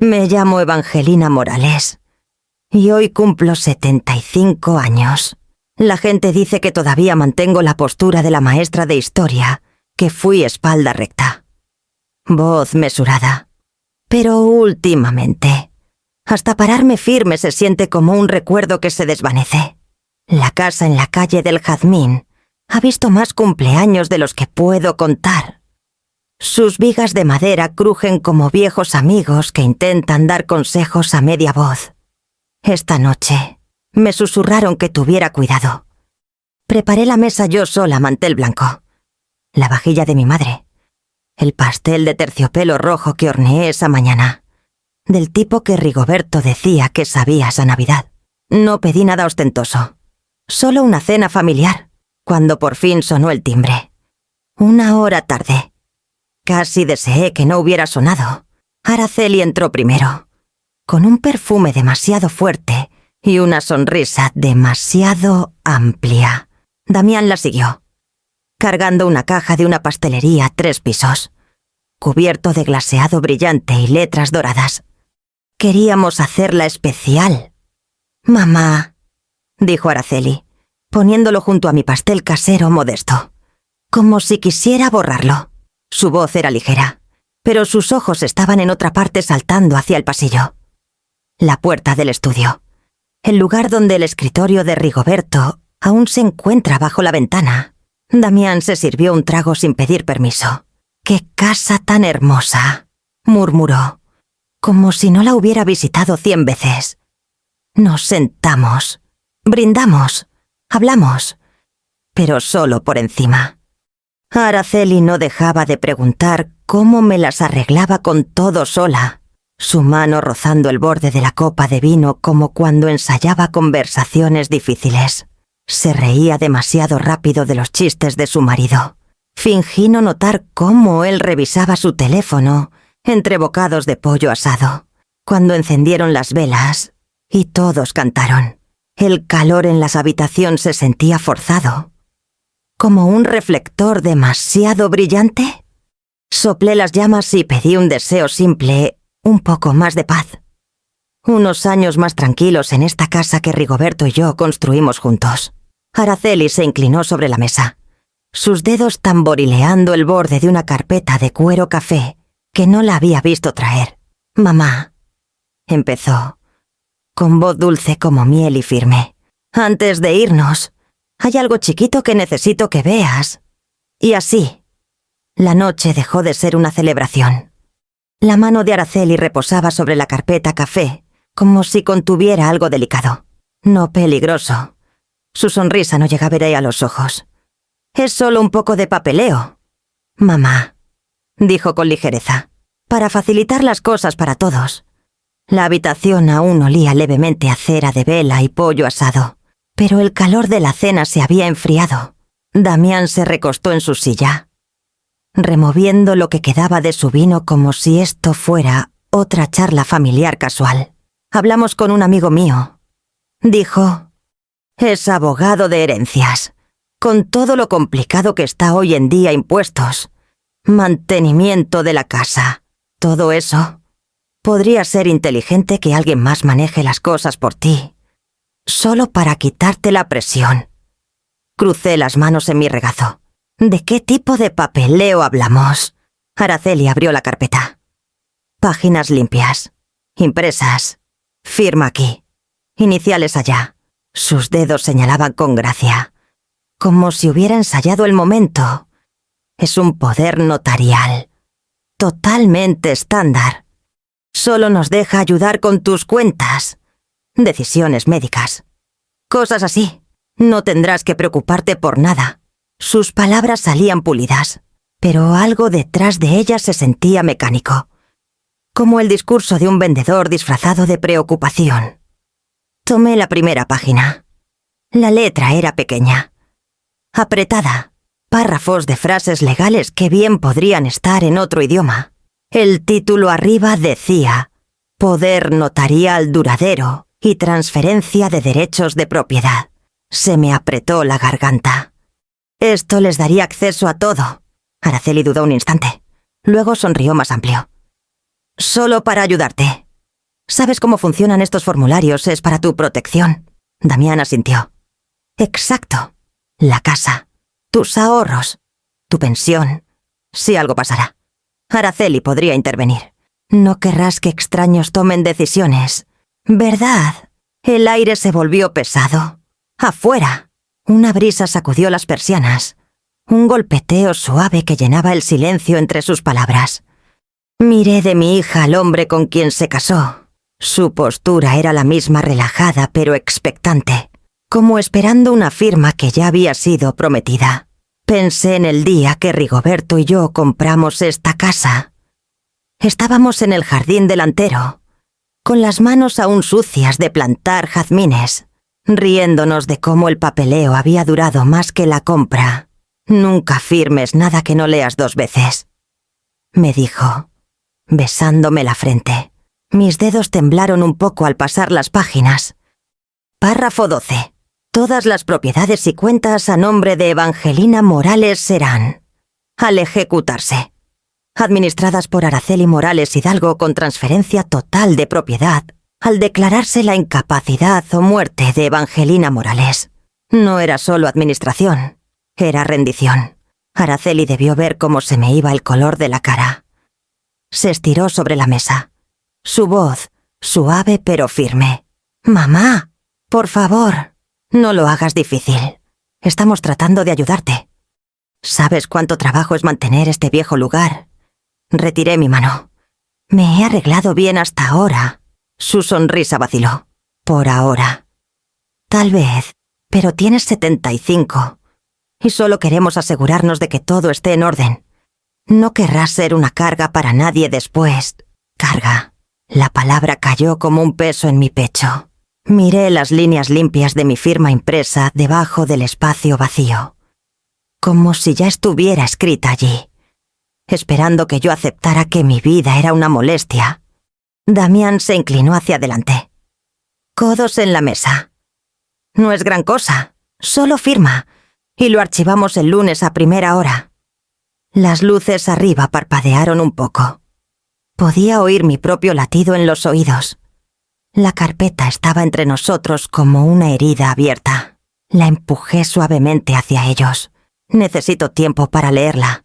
Me llamo Evangelina Morales y hoy cumplo 75 años. La gente dice que todavía mantengo la postura de la maestra de historia, que fui espalda recta. Voz mesurada. Pero últimamente, hasta pararme firme se siente como un recuerdo que se desvanece. La casa en la calle del Jazmín ha visto más cumpleaños de los que puedo contar. Sus vigas de madera crujen como viejos amigos que intentan dar consejos a media voz. Esta noche me susurraron que tuviera cuidado. Preparé la mesa yo sola, mantel blanco, la vajilla de mi madre, el pastel de terciopelo rojo que horneé esa mañana, del tipo que Rigoberto decía que sabías a Navidad. No pedí nada ostentoso, solo una cena familiar, cuando por fin sonó el timbre. 1 hora tarde. Casi deseé que no hubiera sonado. Araceli entró primero, con un perfume demasiado fuerte y una sonrisa demasiado amplia. Damián la siguió, cargando una caja de una pastelería 3 pisos, cubierto de glaseado brillante y letras doradas. Queríamos hacerla especial. «Mamá», dijo Araceli, poniéndolo junto a mi pastel casero modesto, como si quisiera borrarlo. Su voz era ligera, pero sus ojos estaban en otra parte saltando hacia el pasillo. La puerta del estudio, el lugar donde el escritorio de Rigoberto aún se encuentra bajo la ventana. Damián se sirvió un trago sin pedir permiso. «¡Qué casa tan hermosa!», murmuró, como si no la hubiera visitado 100 veces. Nos sentamos, brindamos, hablamos, pero solo por encima. Araceli no dejaba de preguntar cómo me las arreglaba con todo sola, su mano rozando el borde de la copa de vino como cuando ensayaba conversaciones difíciles. Se reía demasiado rápido de los chistes de su marido. Fingí no notar cómo él revisaba su teléfono entre bocados de pollo asado, cuando encendieron las velas y todos cantaron. El calor en la habitación se sentía forzado, como un reflector demasiado brillante. Soplé las llamas y pedí un deseo simple, un poco más de paz. Unos años más tranquilos en esta casa que Rigoberto y yo construimos juntos. Araceli se inclinó sobre la mesa, sus dedos tamborileando el borde de una carpeta de cuero café que no la había visto traer. «Mamá», empezó, con voz dulce como miel y firme, «antes de irnos, hay algo chiquito que necesito que veas». Y así, la noche dejó de ser una celebración. La mano de Araceli reposaba sobre la carpeta café, como si contuviera algo delicado, no peligroso. Su sonrisa no llegaba a los ojos. «Es solo un poco de papeleo». «Mamá», dijo con ligereza, «para facilitar las cosas para todos». La habitación aún olía levemente a cera de vela y pollo asado, pero el calor de la cena se había enfriado. Damián se recostó en su silla, removiendo lo que quedaba de su vino como si esto fuera otra charla familiar casual. «Hablamos con un amigo mío», dijo. «Es abogado de herencias. Con todo lo complicado que está hoy en día, impuestos, mantenimiento de la casa, todo eso, podría ser inteligente que alguien más maneje las cosas por ti, solo para quitarte la presión». Crucé las manos en mi regazo. «¿De qué tipo de papeleo hablamos?» Araceli abrió la carpeta. «Páginas limpias, impresas, firma aquí, iniciales allá». Sus dedos señalaban con gracia, como si hubiera ensayado el momento. «Es un poder notarial, totalmente estándar. Solo nos deja ayudar con tus cuentas, decisiones médicas, cosas así. No tendrás que preocuparte por nada». Sus palabras salían pulidas, pero algo detrás de ellas se sentía mecánico, como el discurso de un vendedor disfrazado de preocupación. Tomé la primera página. La letra era pequeña, apretada, párrafos de frases legales que bien podrían estar en otro idioma. El título arriba decía: «Poder notarial duradero y transferencia de derechos de propiedad». Se me apretó la garganta. «Esto les daría acceso a todo». Araceli dudó un instante. Luego sonrió más amplio. «Solo para ayudarte. ¿Sabes cómo funcionan estos formularios? Es para tu protección. Damián asintió. Exacto. La casa, tus ahorros, tu pensión. Si algo pasara, Araceli podría intervenir. No querrás que extraños tomen decisiones, ¿verdad? El aire se volvió pesado. Afuera, una brisa sacudió las persianas. Un golpeteo suave que llenaba el silencio entre sus palabras. Miré de mi hija al hombre con quien se casó. Su postura era la misma, relajada pero expectante, como esperando una firma que ya había sido prometida. Pensé en el día que Rigoberto y yo compramos esta casa. Estábamos en el jardín delantero, con las manos aún sucias de plantar jazmines, riéndonos de cómo el papeleo había durado más que la compra. Nunca firmes nada que no leas 2 veces, me dijo, besándome la frente. Mis dedos temblaron un poco al pasar las páginas. Párrafo 12. Todas las propiedades y cuentas a nombre de Evangelina Morales serán, al ejecutarse, administradas por Araceli Morales Hidalgo con transferencia total de propiedad, al declararse la incapacidad o muerte de Evangelina Morales. No era solo administración, era rendición. Araceli debió ver cómo se me iba el color de la cara. Se estiró sobre la mesa. Su voz, suave pero firme. «Mamá, por favor, no lo hagas difícil. Estamos tratando de ayudarte. ¿Sabes cuánto trabajo es mantener este viejo lugar?» Retiré mi mano. «Me he arreglado bien hasta ahora». Su sonrisa vaciló. «Por ahora. Tal vez, pero tienes 75. Y solo queremos asegurarnos de que todo esté en orden. No querrás ser una carga para nadie después». «Carga». La palabra cayó como un peso en mi pecho. Miré las líneas limpias de mi firma impresa debajo del espacio vacío, como si ya estuviera escrita allí, esperando que yo aceptara que mi vida era una molestia. Damián se inclinó hacia adelante. Codos en la mesa. «No es gran cosa, solo firma, y lo archivamos el lunes a primera hora». Las luces arriba parpadearon un poco. Podía oír mi propio latido en los oídos. La carpeta estaba entre nosotros como una herida abierta. La empujé suavemente hacia ellos. «Necesito tiempo para leerla».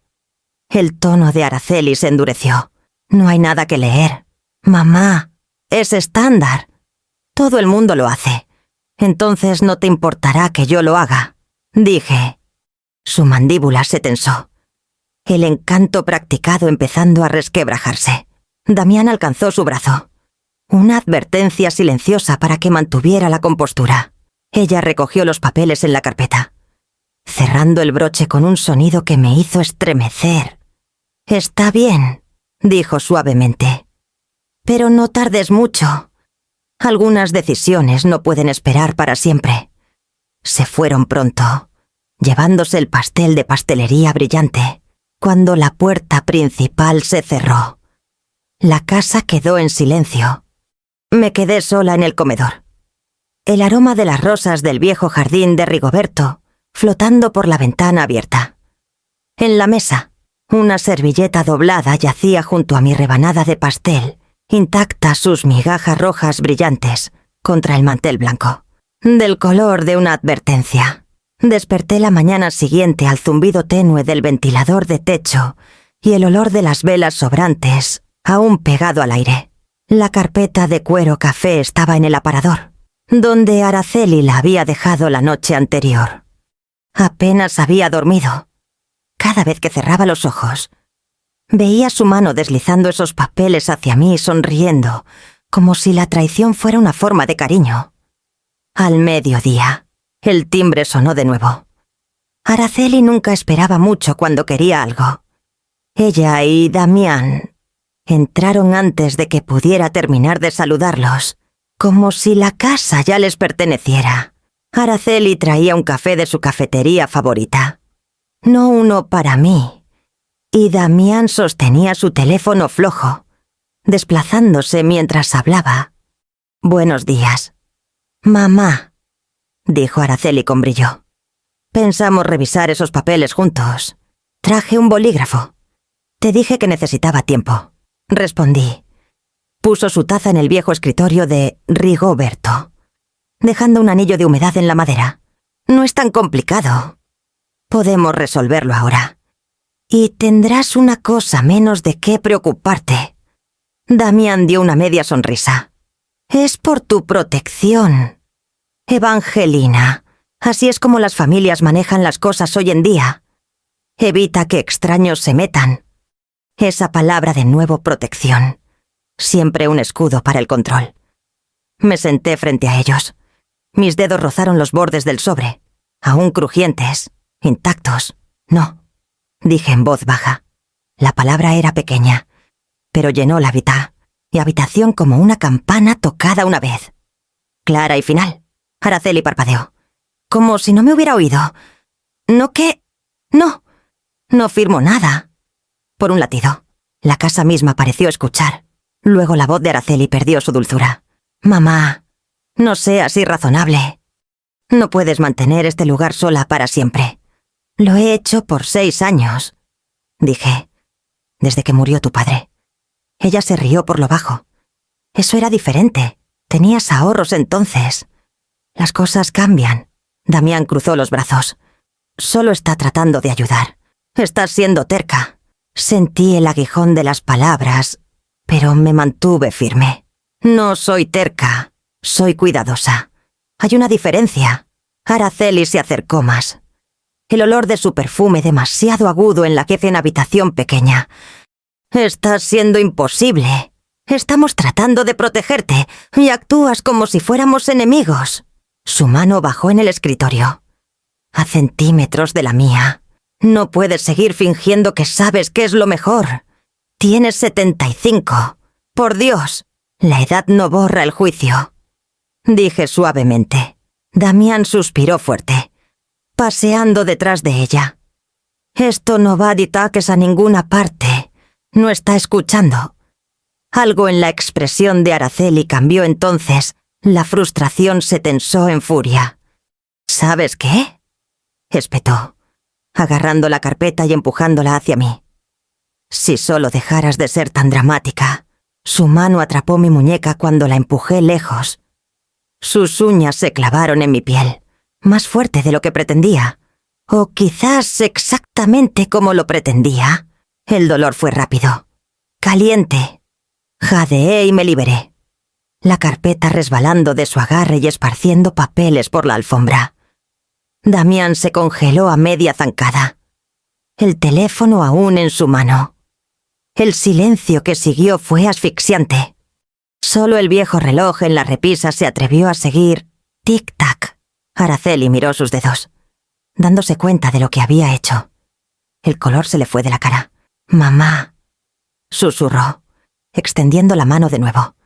El tono de Araceli se endureció. «No hay nada que leer. Mamá, es estándar. Todo el mundo lo hace. Entonces no te importará que yo lo haga», dije. Su mandíbula se tensó. El encanto practicado empezando a resquebrajarse. Damián alcanzó su brazo. Una advertencia silenciosa para que mantuviera la compostura. Ella recogió los papeles en la carpeta, cerrando el broche con un sonido que me hizo estremecer. «Está bien», dijo suavemente. «Pero no tardes mucho. Algunas decisiones no pueden esperar para siempre». Se fueron pronto, llevándose el pastel de pastelería brillante, cuando la puerta principal se cerró. La casa quedó en silencio. Me quedé sola en el comedor. El aroma de las rosas del viejo jardín de Rigoberto flotando por la ventana abierta. En la mesa, una servilleta doblada yacía junto a mi rebanada de pastel, intactas sus migajas rojas brillantes contra el mantel blanco, del color de una advertencia. Desperté la mañana siguiente al zumbido tenue del ventilador de techo y el olor de las velas sobrantes, aún pegado al aire. La carpeta de cuero café estaba en el aparador, donde Araceli la había dejado la noche anterior. Apenas había dormido. Cada vez que cerraba los ojos, veía su mano deslizando esos papeles hacia mí sonriendo, como si la traición fuera una forma de cariño. Al mediodía, el timbre sonó de nuevo. Araceli nunca esperaba mucho cuando quería algo. Ella y Damián entraron antes de que pudiera terminar de saludarlos, como si la casa ya les perteneciera. Araceli traía un café de su cafetería favorita, no uno para mí, y Damián sostenía su teléfono flojo, desplazándose mientras hablaba. «Buenos días». «Mamá», dijo Araceli con brillo. «Pensamos revisar esos papeles juntos. Traje un bolígrafo. Te dije que necesitaba tiempo», respondí. Puso su taza en el viejo escritorio de Rigoberto, dejando un anillo de humedad en la madera. No es tan complicado. Podemos resolverlo ahora. Y tendrás una cosa menos de qué preocuparte. Damián dio una media sonrisa. Es por tu protección. Evangelina, así es como las familias manejan las cosas hoy en día. Evita que extraños se metan. Esa palabra de nuevo, protección. Siempre un escudo para el control. Me senté frente a ellos. Mis dedos rozaron los bordes del sobre, aún crujientes, intactos. No, dije en voz baja. La palabra era pequeña, pero llenó la habitación como una campana tocada una vez. Clara y final. Araceli parpadeó, como si no me hubiera oído. No firmo nada. Por un latido, la casa misma pareció escuchar. Luego la voz de Araceli perdió su dulzura. Mamá, no seas irrazonable. No puedes mantener este lugar sola para siempre. Lo he hecho por 6 años, dije, desde que murió tu padre. Ella se rió por lo bajo. Eso era diferente. Tenías ahorros entonces. Las cosas cambian. Damián cruzó los brazos. Solo está tratando de ayudar. Estás siendo terca. Sentí el aguijón de las palabras, pero me mantuve firme. No soy terca, soy cuidadosa. Hay una diferencia. Araceli se acercó más. El olor de su perfume demasiado agudo en la habitación pequeña. Estás siendo imposible. Estamos tratando de protegerte y actúas como si fuéramos enemigos. Su mano bajó en el escritorio, a centímetros de la mía. No puedes seguir fingiendo que sabes qué es lo mejor. Tienes 75. Por Dios, la edad no borra el juicio. Dije suavemente. Damián suspiró fuerte, paseando detrás de ella. Esto no va de taques a ninguna parte. No está escuchando. Algo en la expresión de Araceli cambió entonces. La frustración se tensó en furia. ¿Sabes qué?, espetó, agarrando la carpeta y empujándola hacia mí. Si solo dejaras de ser tan dramática. Su mano atrapó mi muñeca cuando la empujé lejos. Sus uñas se clavaron en mi piel, más fuerte de lo que pretendía. O quizás exactamente como lo pretendía. El dolor fue rápido, caliente. Jadeé y me liberé. La carpeta resbalando de su agarre y esparciendo papeles por la alfombra. Damián se congeló a media zancada. El teléfono aún en su mano. El silencio que siguió fue asfixiante. Solo el viejo reloj en la repisa se atrevió a seguir tic-tac. Araceli miró sus dedos, dándose cuenta de lo que había hecho. El color se le fue de la cara. «Mamá», susurró, extendiendo la mano de nuevo.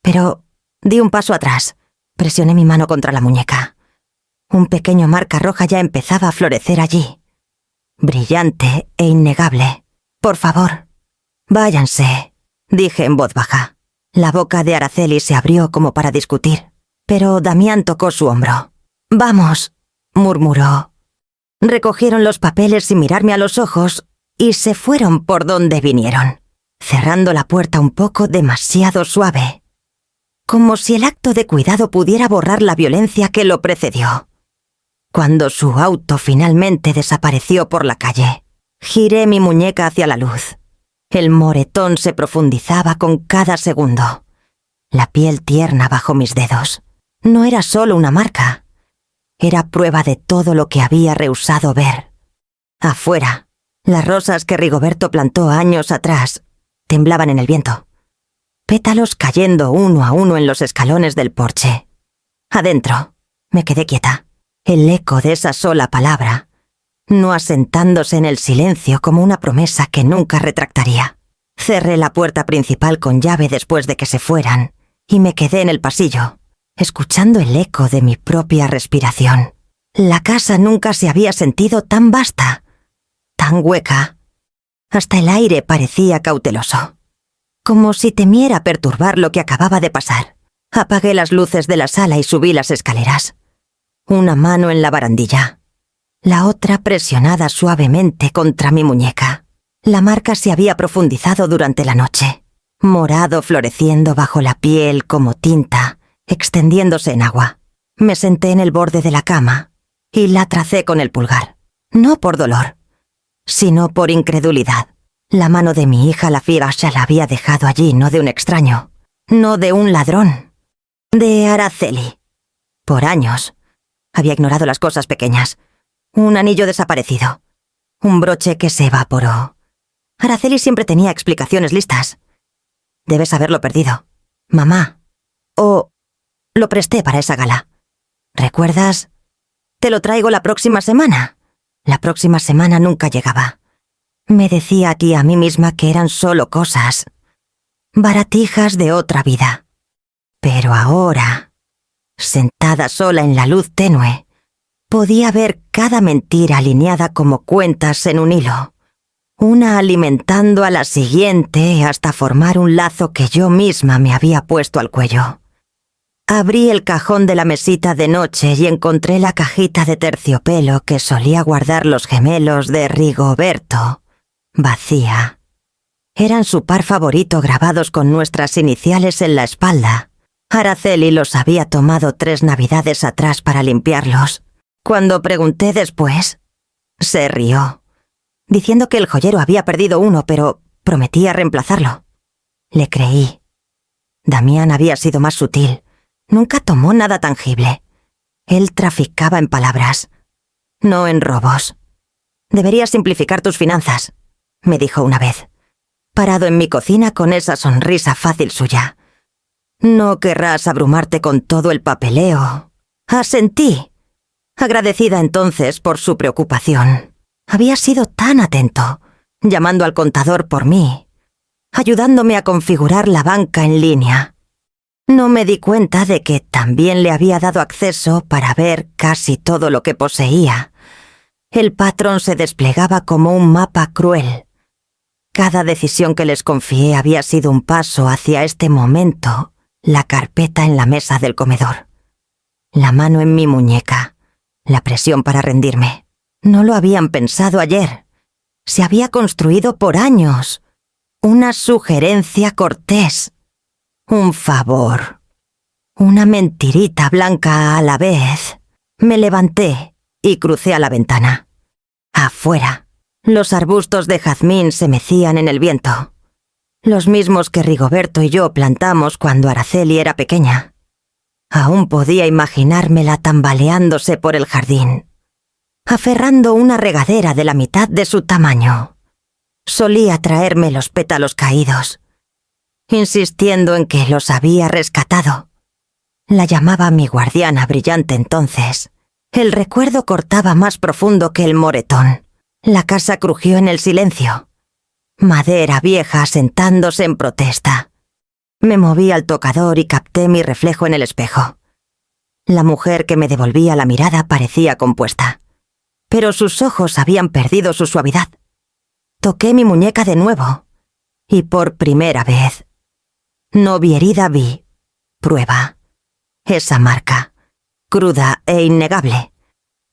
Pero di un paso atrás. Presioné mi mano contra la muñeca. Un pequeño marca roja ya empezaba a florecer allí. Brillante e innegable. «Por favor, váyanse», dije en voz baja. La boca de Araceli se abrió como para discutir, pero Damián tocó su hombro. «Vamos», murmuró. Recogieron los papeles sin mirarme a los ojos y se fueron por donde vinieron, cerrando la puerta un poco demasiado suave. Como si el acto de cuidado pudiera borrar la violencia que lo precedió. Cuando su auto finalmente desapareció por la calle, giré mi muñeca hacia la luz. El moretón se profundizaba con cada segundo. La piel tierna bajo mis dedos. No era solo una marca. Era prueba de todo lo que había rehusado ver. Afuera, las rosas que Rigoberto plantó años atrás temblaban en el viento. Pétalos cayendo uno a uno en los escalones del porche. Adentro, me quedé quieta. El eco de esa sola palabra, no asentándose en el silencio como una promesa que nunca retractaría. Cerré la puerta principal con llave después de que se fueran y me quedé en el pasillo, escuchando el eco de mi propia respiración. La casa nunca se había sentido tan vasta, tan hueca. Hasta el aire parecía cauteloso, como si temiera perturbar lo que acababa de pasar. Apagué las luces de la sala y subí las escaleras. Una mano en la barandilla, la otra presionada suavemente contra mi muñeca. La marca se había profundizado durante la noche. morado floreciendo bajo la piel como tinta, extendiéndose en agua. Me senté en el borde de la cama y la tracé con el pulgar, no por dolor, sino por incredulidad. La mano de mi hija la Figasha la había dejado allí, no de un extraño, no de un ladrón, de Araceli. Por años había ignorado las cosas pequeñas. Un anillo desaparecido, un broche que se evaporó. Araceli siempre tenía explicaciones listas. Debes haberlo perdido, mamá. O lo presté para esa gala. ¿Recuerdas? Te lo traigo la próxima semana. La próxima semana nunca llegaba. Me decía aquí a mí misma que eran solo cosas, baratijas de otra vida. Pero ahora, sentada sola en la luz tenue, podía ver cada mentira alineada como cuentas en un hilo, una alimentando a la siguiente hasta formar un lazo que yo misma me había puesto al cuello. Abrí el cajón de la mesita de noche y encontré la cajita de terciopelo que solía guardar los gemelos de Rigoberto, vacía. Eran su par favorito grabados con nuestras iniciales en la espalda. Araceli los había tomado 3 navidades atrás para limpiarlos. Cuando pregunté después, se rió, diciendo que el joyero había perdido uno, pero prometía reemplazarlo. Le creí. Damián había sido más sutil. Nunca tomó nada tangible. Él traficaba en palabras, no en robos. Deberías simplificar tus finanzas, me dijo una vez, parado en mi cocina con esa sonrisa fácil suya. No querrás abrumarte con todo el papeleo. Asentí, agradecida entonces por su preocupación. Había sido tan atento, llamando al contador por mí, ayudándome a configurar la banca en línea. No me di cuenta de que también le había dado acceso para ver casi todo lo que poseía. El patrón se desplegaba como un mapa cruel. Cada decisión que les confié había sido un paso hacia este momento, la carpeta en la mesa del comedor. La mano en mi muñeca, la presión para rendirme. No lo habían pensado ayer. Se había construido por años. Una sugerencia cortés. Un favor. Una mentirita blanca a la vez. Me levanté y crucé a la ventana. Afuera, los arbustos de jazmín se mecían en el viento. Los mismos que Rigoberto y yo plantamos cuando Araceli era pequeña. Aún podía imaginármela tambaleándose por el jardín, aferrando una regadera de la mitad de su tamaño. Solía traerme los pétalos caídos, insistiendo en que los había rescatado. La llamaba mi guardiana brillante entonces. El recuerdo cortaba más profundo que el moretón. La casa crujió en el silencio. Madera vieja sentándose en protesta. Me moví al tocador y capté mi reflejo en el espejo. La mujer que me devolvía la mirada parecía compuesta, pero sus ojos habían perdido su suavidad. Toqué mi muñeca de nuevo, y por primera vez, no vi herida, vi prueba. Esa marca, cruda e innegable,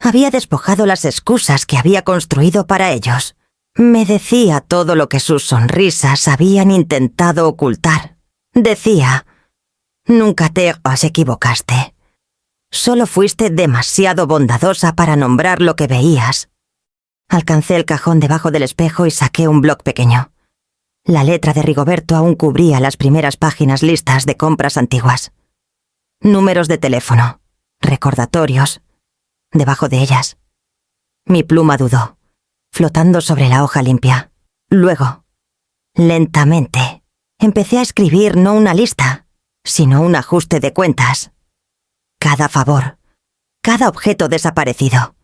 había despojado las excusas que había construido para ellos. Me decía todo lo que sus sonrisas habían intentado ocultar. Decía, nunca te equivocaste. Solo fuiste demasiado bondadosa para nombrar lo que veías. Alcancé el cajón debajo del espejo y saqué un bloc pequeño. La letra de Rigoberto aún cubría las primeras páginas listas de compras antiguas. Números de teléfono, recordatorios, debajo de ellas. Mi pluma dudó, flotando sobre la hoja limpia. Luego, lentamente, empecé a escribir no una lista, sino un ajuste de cuentas. Cada favor, cada objeto desaparecido,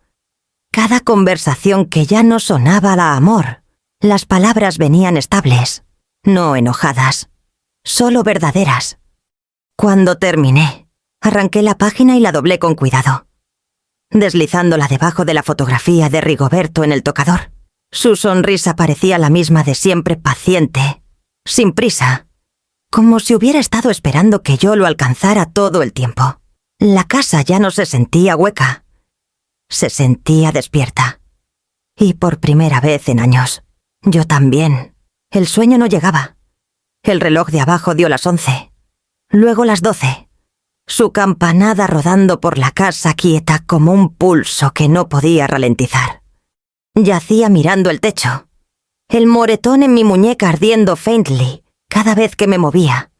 cada conversación que ya no sonaba a amor. Las palabras venían estables, no enojadas, solo verdaderas. Cuando terminé, arranqué la página y la doblé con cuidado, deslizándola debajo de la fotografía de Rigoberto en el tocador. Su sonrisa parecía la misma de siempre, paciente, sin prisa, como si hubiera estado esperando que yo lo alcanzara todo el tiempo. La casa ya no se sentía hueca, se sentía despierta. Y por primera vez en años, yo también. El sueño no llegaba. El reloj de abajo dio las 11, luego las 12. Su campanada rodando por la casa quieta como un pulso que no podía ralentizar. Yacía mirando el techo, el moretón en mi muñeca ardiendo faintly cada vez que me movía.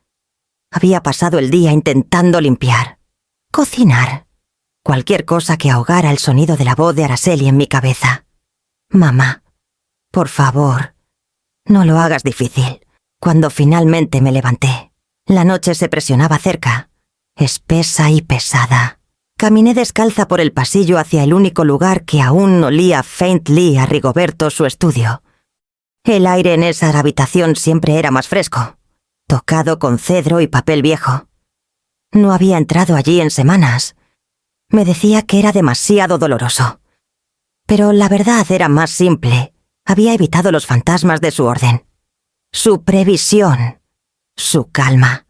Había pasado el día intentando limpiar, cocinar, cualquier cosa que ahogara el sonido de la voz de Araceli en mi cabeza. Mamá, por favor, no lo hagas difícil. Cuando finalmente me levanté, la noche se presionaba cerca, espesa y pesada. Caminé descalza por el pasillo hacia el único lugar que aún olía faintly a Rigoberto, su estudio. El aire en esa habitación siempre era más fresco, tocado con cedro y papel viejo. No había entrado allí en semanas. Me decía que era demasiado doloroso. Pero la verdad era más simple. Había evitado los fantasmas de su orden. Su previsión. Su calma.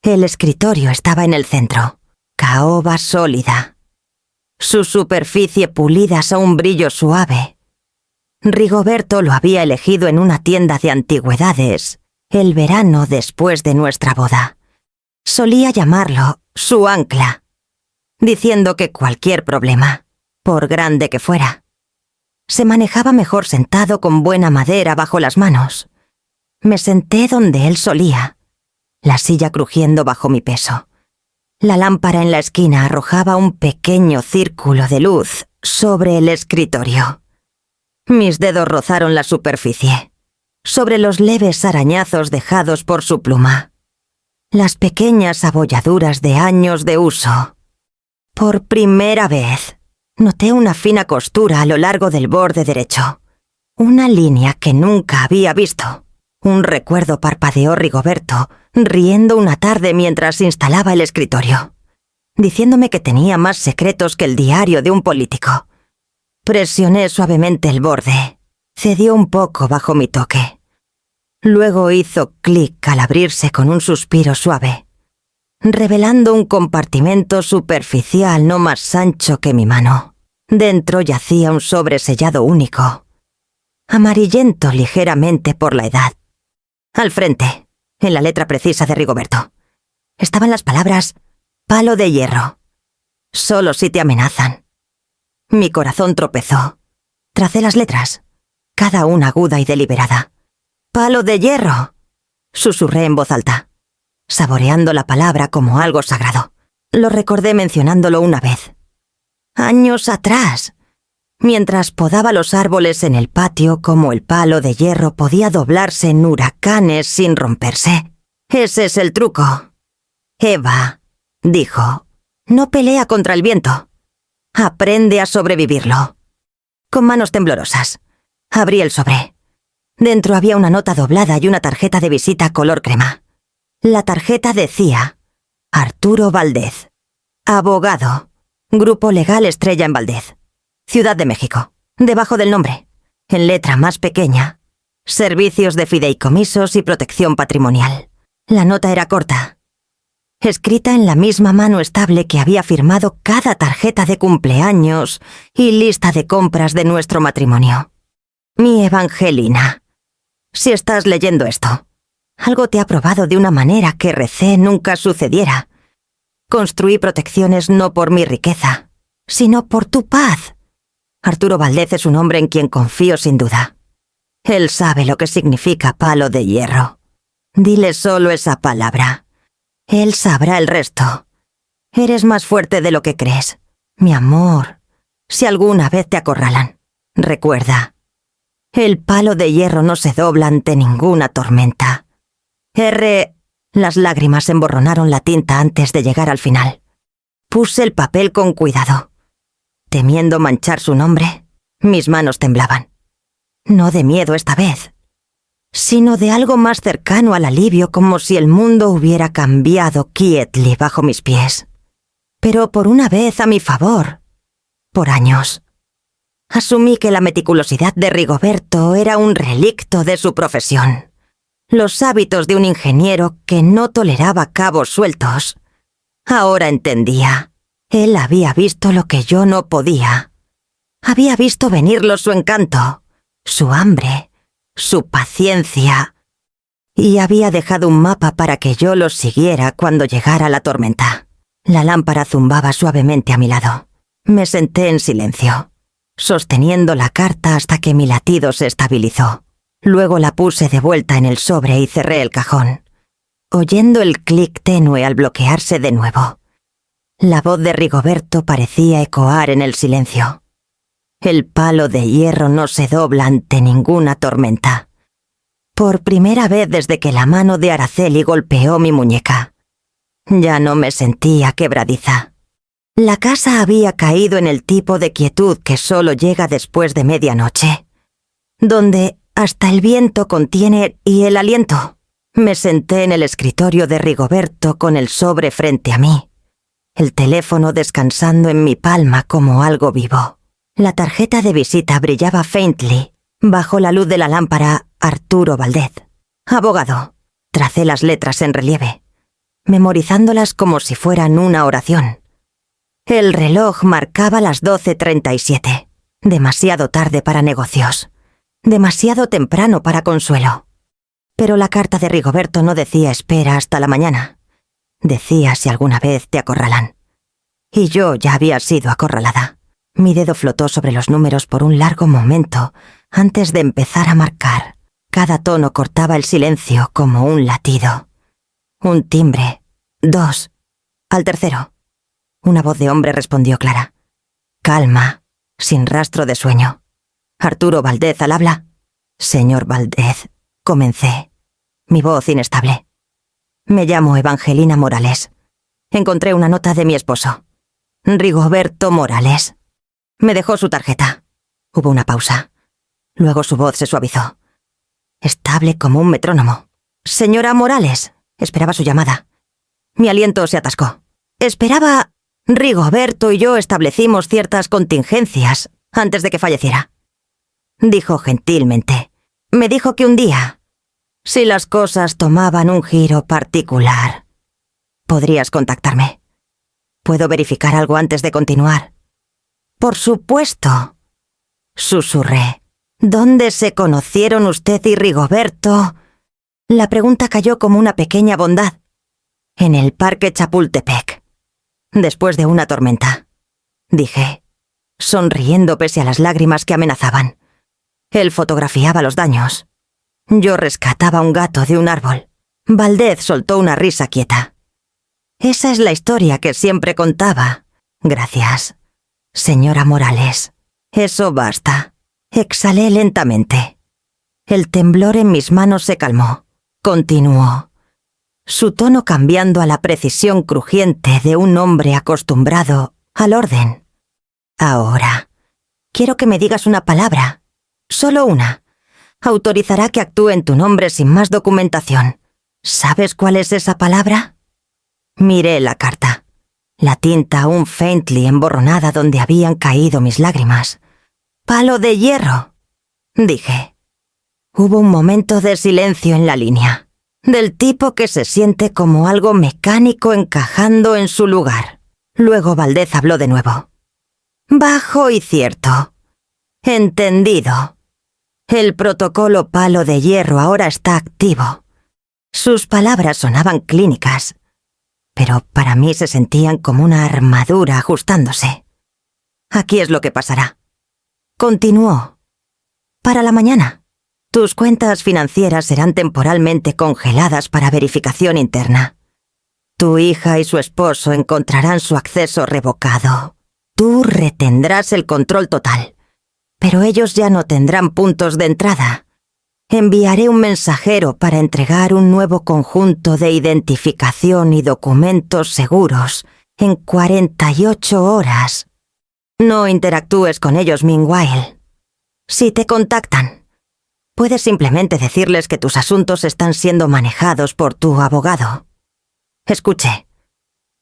El escritorio estaba en el centro. Caoba sólida. Su superficie pulida a un brillo suave. Rigoberto lo había elegido en una tienda de antigüedades, el verano después de nuestra boda. Solía llamarlo su ancla, diciendo que cualquier problema, por grande que fuera, se manejaba mejor sentado con buena madera bajo las manos. Me senté donde él solía, la silla crujiendo bajo mi peso. La lámpara en la esquina arrojaba un pequeño círculo de luz sobre el escritorio. Mis dedos rozaron la superficie, sobre los leves arañazos dejados por su pluma. Las pequeñas abolladuras de años de uso. Por primera vez, noté una fina costura a lo largo del borde derecho. Una línea que nunca había visto. Un recuerdo parpadeó Rigoberto, riendo una tarde mientras instalaba el escritorio, diciéndome que tenía más secretos que el diario de un político. Presioné suavemente el borde. Cedió un poco bajo mi toque. Luego hizo clic al abrirse con un suspiro suave, revelando un compartimento superficial no más ancho que mi mano. Dentro yacía un sobre sellado único, amarillento ligeramente por la edad. Al frente, en la letra precisa de Rigoberto, estaban las palabras «palo de hierro». Solo si te amenazan. Mi corazón tropezó. Tracé las letras, cada una aguda y deliberada. «Palo de hierro», susurré en voz alta, saboreando la palabra como algo sagrado. Lo recordé mencionándolo una vez. Años atrás, mientras podaba los árboles en el patio, como el palo de hierro podía doblarse en huracanes sin romperse. Ese es el truco. Eva, dijo, no pelea contra el viento. Aprende a sobrevivirlo. Con manos temblorosas, abrí el sobre. Dentro había una nota doblada y una tarjeta de visita color crema. La tarjeta decía: Arturo Valdez, abogado, Grupo Legal Estrella en Valdez, Ciudad de México. Debajo del nombre, en letra más pequeña, Servicios de fideicomisos y protección patrimonial. La nota era corta, escrita en la misma mano estable que había firmado cada tarjeta de cumpleaños y lista de compras de nuestro matrimonio. Mi Evangelina, si estás leyendo esto, algo te ha probado de una manera que recé nunca sucediera. Construí protecciones no por mi riqueza, sino por tu paz. Arturo Valdez es un hombre en quien confío sin duda. Él sabe lo que significa palo de hierro. Dile solo esa palabra. Él sabrá el resto. Eres más fuerte de lo que crees. Mi amor, si alguna vez te acorralan, recuerda, el palo de hierro no se dobla ante ninguna tormenta. Las lágrimas emborronaron la tinta antes de llegar al final. Puse el papel con cuidado. Temiendo manchar su nombre, mis manos temblaban. No de miedo esta vez, sino de algo más cercano al alivio, como si el mundo hubiera cambiado quietly bajo mis pies. Pero por una vez a mi favor. Por años. Asumí que la meticulosidad de Rigoberto era un relicto de su profesión. Los hábitos de un ingeniero que no toleraba cabos sueltos. Ahora entendía. Él había visto lo que yo no podía. Había visto venirlo su encanto, su hambre, su paciencia y había dejado un mapa para que yo los siguiera cuando llegara la tormenta. La lámpara zumbaba suavemente a mi lado. Me senté en silencio, sosteniendo la carta hasta que mi latido se estabilizó. Luego la puse de vuelta en el sobre y cerré el cajón, oyendo el clic tenue al bloquearse de nuevo. La voz de Rigoberto parecía ecoar en el silencio. El palo de hierro no se dobla ante ninguna tormenta. Por primera vez desde que la mano de Araceli golpeó mi muñeca. Ya no me sentía quebradiza. La casa había caído en el tipo de quietud que solo llega después de medianoche, donde hasta el viento contiene y el aliento. Me senté en el escritorio de Rigoberto con el sobre frente a mí, el teléfono descansando en mi palma como algo vivo. La tarjeta de visita brillaba faintly bajo la luz de la lámpara. Arturo Valdez, abogado. Tracé las letras en relieve, memorizándolas como si fueran una oración. El reloj marcaba las 12:37. Demasiado tarde para negocios. Demasiado temprano para consuelo. Pero la carta de Rigoberto no decía espera hasta la mañana. Decía si alguna vez te acorralan. Y yo ya había sido acorralada. Mi dedo flotó sobre los números por un largo momento antes de empezar a marcar. Cada tono cortaba el silencio como un latido. Un timbre. 2. Al tercero. Una voz de hombre respondió clara. Calma, sin rastro de sueño. Arturo Valdez al habla. Señor Valdez, comencé. Mi voz inestable. Me llamo Evangelina Morales. Encontré una nota de mi esposo. Rigoberto Morales. Me dejó su tarjeta. Hubo una pausa. Luego su voz se suavizó. Estable como un metrónomo. Señora Morales. Esperaba su llamada. Mi aliento se atascó. Esperaba... Rigoberto y yo establecimos ciertas contingencias antes de que falleciera. Dijo gentilmente. Me dijo que un día, si las cosas tomaban un giro particular, podrías contactarme. ¿Puedo verificar algo antes de continuar? Por supuesto. Susurré. ¿Dónde se conocieron usted y Rigoberto? La pregunta cayó como una pequeña bondad. En el Parque Chapultepec. Después de una tormenta, dije, sonriendo pese a las lágrimas que amenazaban. Él fotografiaba los daños. Yo rescataba un gato de un árbol. Valdez soltó una risa quieta. Esa es la historia que siempre contaba. Gracias, señora Morales. Eso basta. Exhalé lentamente. El temblor en mis manos se calmó. Continuó. Su tono cambiando a la precisión crujiente de un hombre acostumbrado al orden. Ahora, quiero que me digas una palabra. Solo una. Autorizará que actúe en tu nombre sin más documentación. ¿Sabes cuál es esa palabra? Miré la carta. La tinta aún faintly emborronada donde habían caído mis lágrimas. «Palo de hierro», dije. Hubo un momento de silencio en la línea, del tipo que se siente como algo mecánico encajando en su lugar. Luego Valdez habló de nuevo. «Bajo y cierto. Entendido. El protocolo Palo de Hierro ahora está activo». Sus palabras sonaban clínicas, pero para mí se sentían como una armadura ajustándose. «Aquí es lo que pasará». Continuó. «Para la mañana, tus cuentas financieras serán temporalmente congeladas para verificación interna. Tu hija y su esposo encontrarán su acceso revocado. Tú retendrás el control total, pero ellos ya no tendrán puntos de entrada. Enviaré un mensajero para entregar un nuevo conjunto de identificación y documentos seguros en 48 horas. No interactúes con ellos meanwhile. Si te contactan, puedes simplemente decirles que tus asuntos están siendo manejados por tu abogado». Escuché,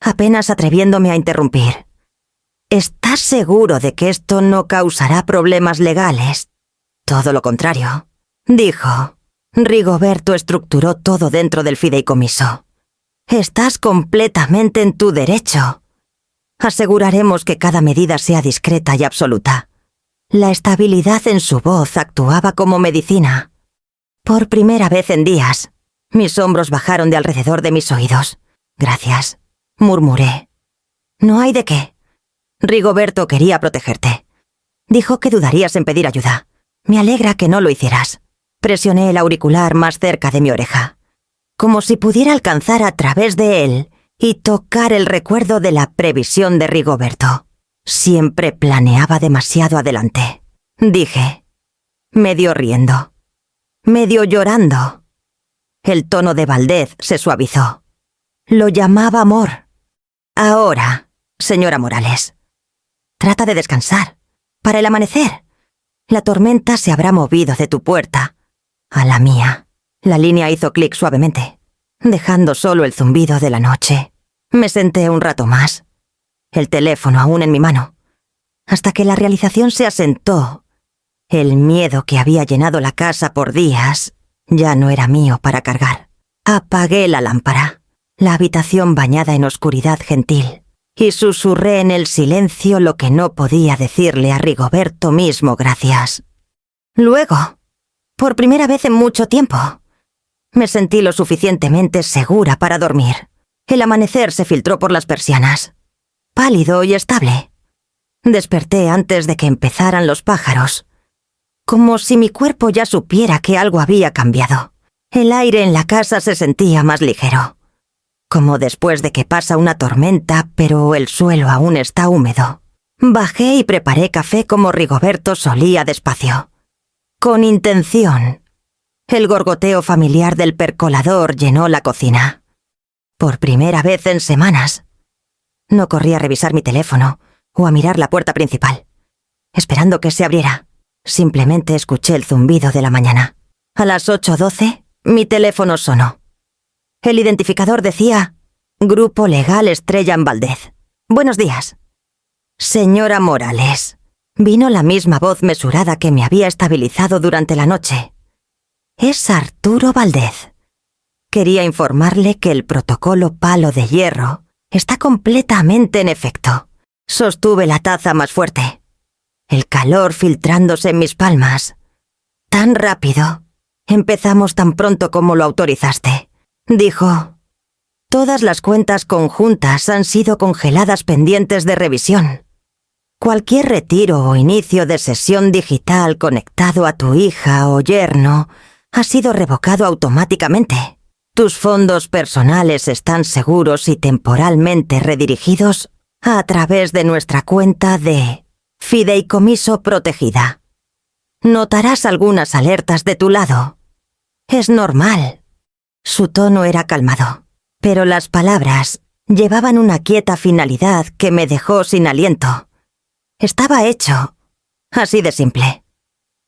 apenas atreviéndome a interrumpir. «¿Estás seguro de que esto no causará problemas legales?» «Todo lo contrario», dijo. «Rigoberto estructuró todo dentro del fideicomiso. Estás completamente en tu derecho. Aseguraremos que cada medida sea discreta y absoluta». La estabilidad en su voz actuaba como medicina. Por primera vez en días, Mis hombros bajaron de alrededor de mis oídos. Gracias, murmuré. No hay de qué. Rigoberto quería protegerte. Dijo que dudarías en pedir ayuda. Me alegra que no lo hicieras. Presioné el auricular más cerca de mi oreja, como si pudiera alcanzar a través de él y tocar el recuerdo de la previsión de Rigoberto. Siempre planeaba demasiado adelante, dije, medio riendo, medio llorando. El tono de Valdez se suavizó. Lo llamaba amor. Ahora, señora Morales, trata de descansar. Para el amanecer, la tormenta se habrá movido de tu puerta a la mía. La línea hizo clic suavemente, dejando solo el zumbido de la noche. Me senté un rato más, el teléfono aún en mi mano, hasta que la realización se asentó. El miedo que había llenado la casa por días ya no era mío para cargar. Apagué la lámpara, la habitación bañada en oscuridad gentil, y susurré en el silencio lo que no podía decirle a Rigoberto mismo gracias. Luego, por primera vez en mucho tiempo, me sentí lo suficientemente segura para dormir. El amanecer se filtró por las persianas, pálido y estable. Desperté antes de que empezaran los pájaros, como si mi cuerpo ya supiera que algo había cambiado. El aire en la casa se sentía más ligero, como después de que pasa una tormenta, pero el suelo aún está húmedo. Bajé y preparé café como Rigoberto solía despacio, con intención. El gorgoteo familiar del percolador llenó la cocina. Por primera vez en semanas. No corrí a revisar mi teléfono o a mirar la puerta principal, esperando que se abriera. Simplemente escuché el zumbido de la mañana. A las 8:12, mi teléfono sonó. El identificador decía: Grupo Legal Estrella en Valdez. Buenos días. Señora Morales. Vino la misma voz mesurada que me había estabilizado durante la noche. Es Arturo Valdez. Quería informarle que el protocolo Palo de Hierro está completamente en efecto. Sostuve la taza más fuerte, el calor filtrándose en mis palmas. Tan rápido. Empezamos tan pronto como lo autorizaste. Dijo: todas las cuentas conjuntas han sido congeladas pendientes de revisión. Cualquier retiro o inicio de sesión digital conectado a tu hija o yerno ha sido revocado automáticamente. Tus fondos personales están seguros y temporalmente redirigidos a través de nuestra cuenta de fideicomiso protegida. Notarás algunas alertas de tu lado. Es normal. Su tono era calmado, pero las palabras llevaban una quieta finalidad que me dejó sin aliento. Estaba hecho. Así de simple.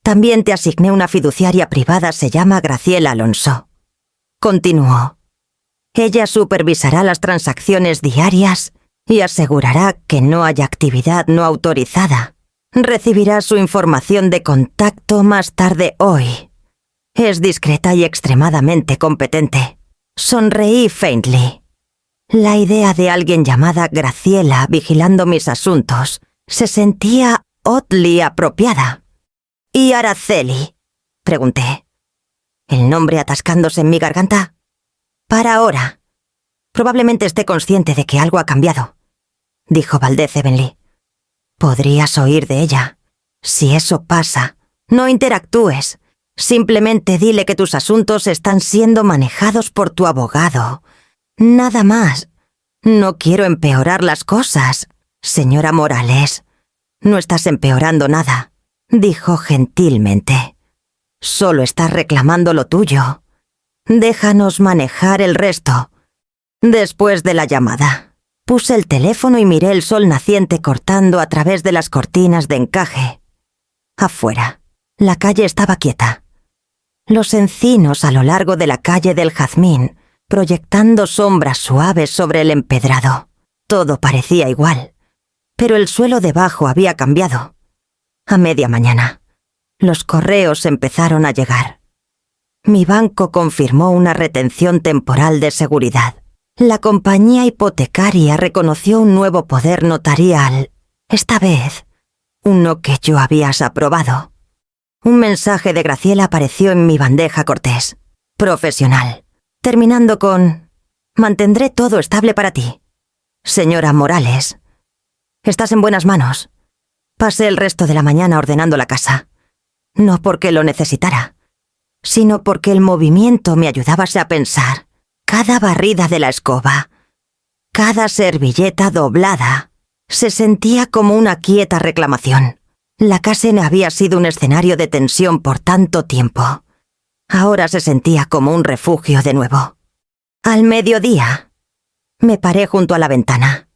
También te asigné una fiduciaria privada, se llama Graciela Alonso. Continuó. Ella supervisará las transacciones diarias y asegurará que no haya actividad no autorizada. Recibirá su información de contacto más tarde hoy. Es discreta y extremadamente competente. Sonreí faintly. La idea de alguien llamada Graciela vigilando mis asuntos se sentía oddly apropiada. ¿Y Araceli?, pregunté, el nombre atascándose en mi garganta. Para ahora. Probablemente esté consciente de que algo ha cambiado, dijo Valdez Evenly. Podrías oír de ella. Si eso pasa, no interactúes. Simplemente dile que tus asuntos están siendo manejados por tu abogado. Nada más. No quiero empeorar las cosas. Señora Morales, no estás empeorando nada, dijo gentilmente. Solo estás reclamando lo tuyo. Déjanos manejar el resto. Después de la llamada, puse el teléfono y miré el sol naciente cortando a través de las cortinas de encaje. Afuera, la calle estaba quieta. Los encinos a lo largo de la calle del Jazmín, proyectando sombras suaves sobre el empedrado. Todo parecía igual, pero el suelo debajo había cambiado. A media mañana, los correos empezaron a llegar. Mi banco confirmó una retención temporal de seguridad. La compañía hipotecaria reconoció un nuevo poder notarial, esta vez, uno que yo habías aprobado. Un mensaje de Graciela apareció en mi bandeja cortés. Profesional. terminando con: mantendré todo estable para ti. Señora Morales, estás en buenas manos. Pasé el resto de la mañana ordenando la casa. No porque lo necesitara, sino porque el movimiento me ayudaba a pensar. Cada barrida de la escoba, cada servilleta doblada, se sentía como una quieta reclamación. La casa no había sido un escenario de tensión por tanto tiempo. Ahora se sentía como un refugio de nuevo. Al mediodía, me paré junto a la ventana,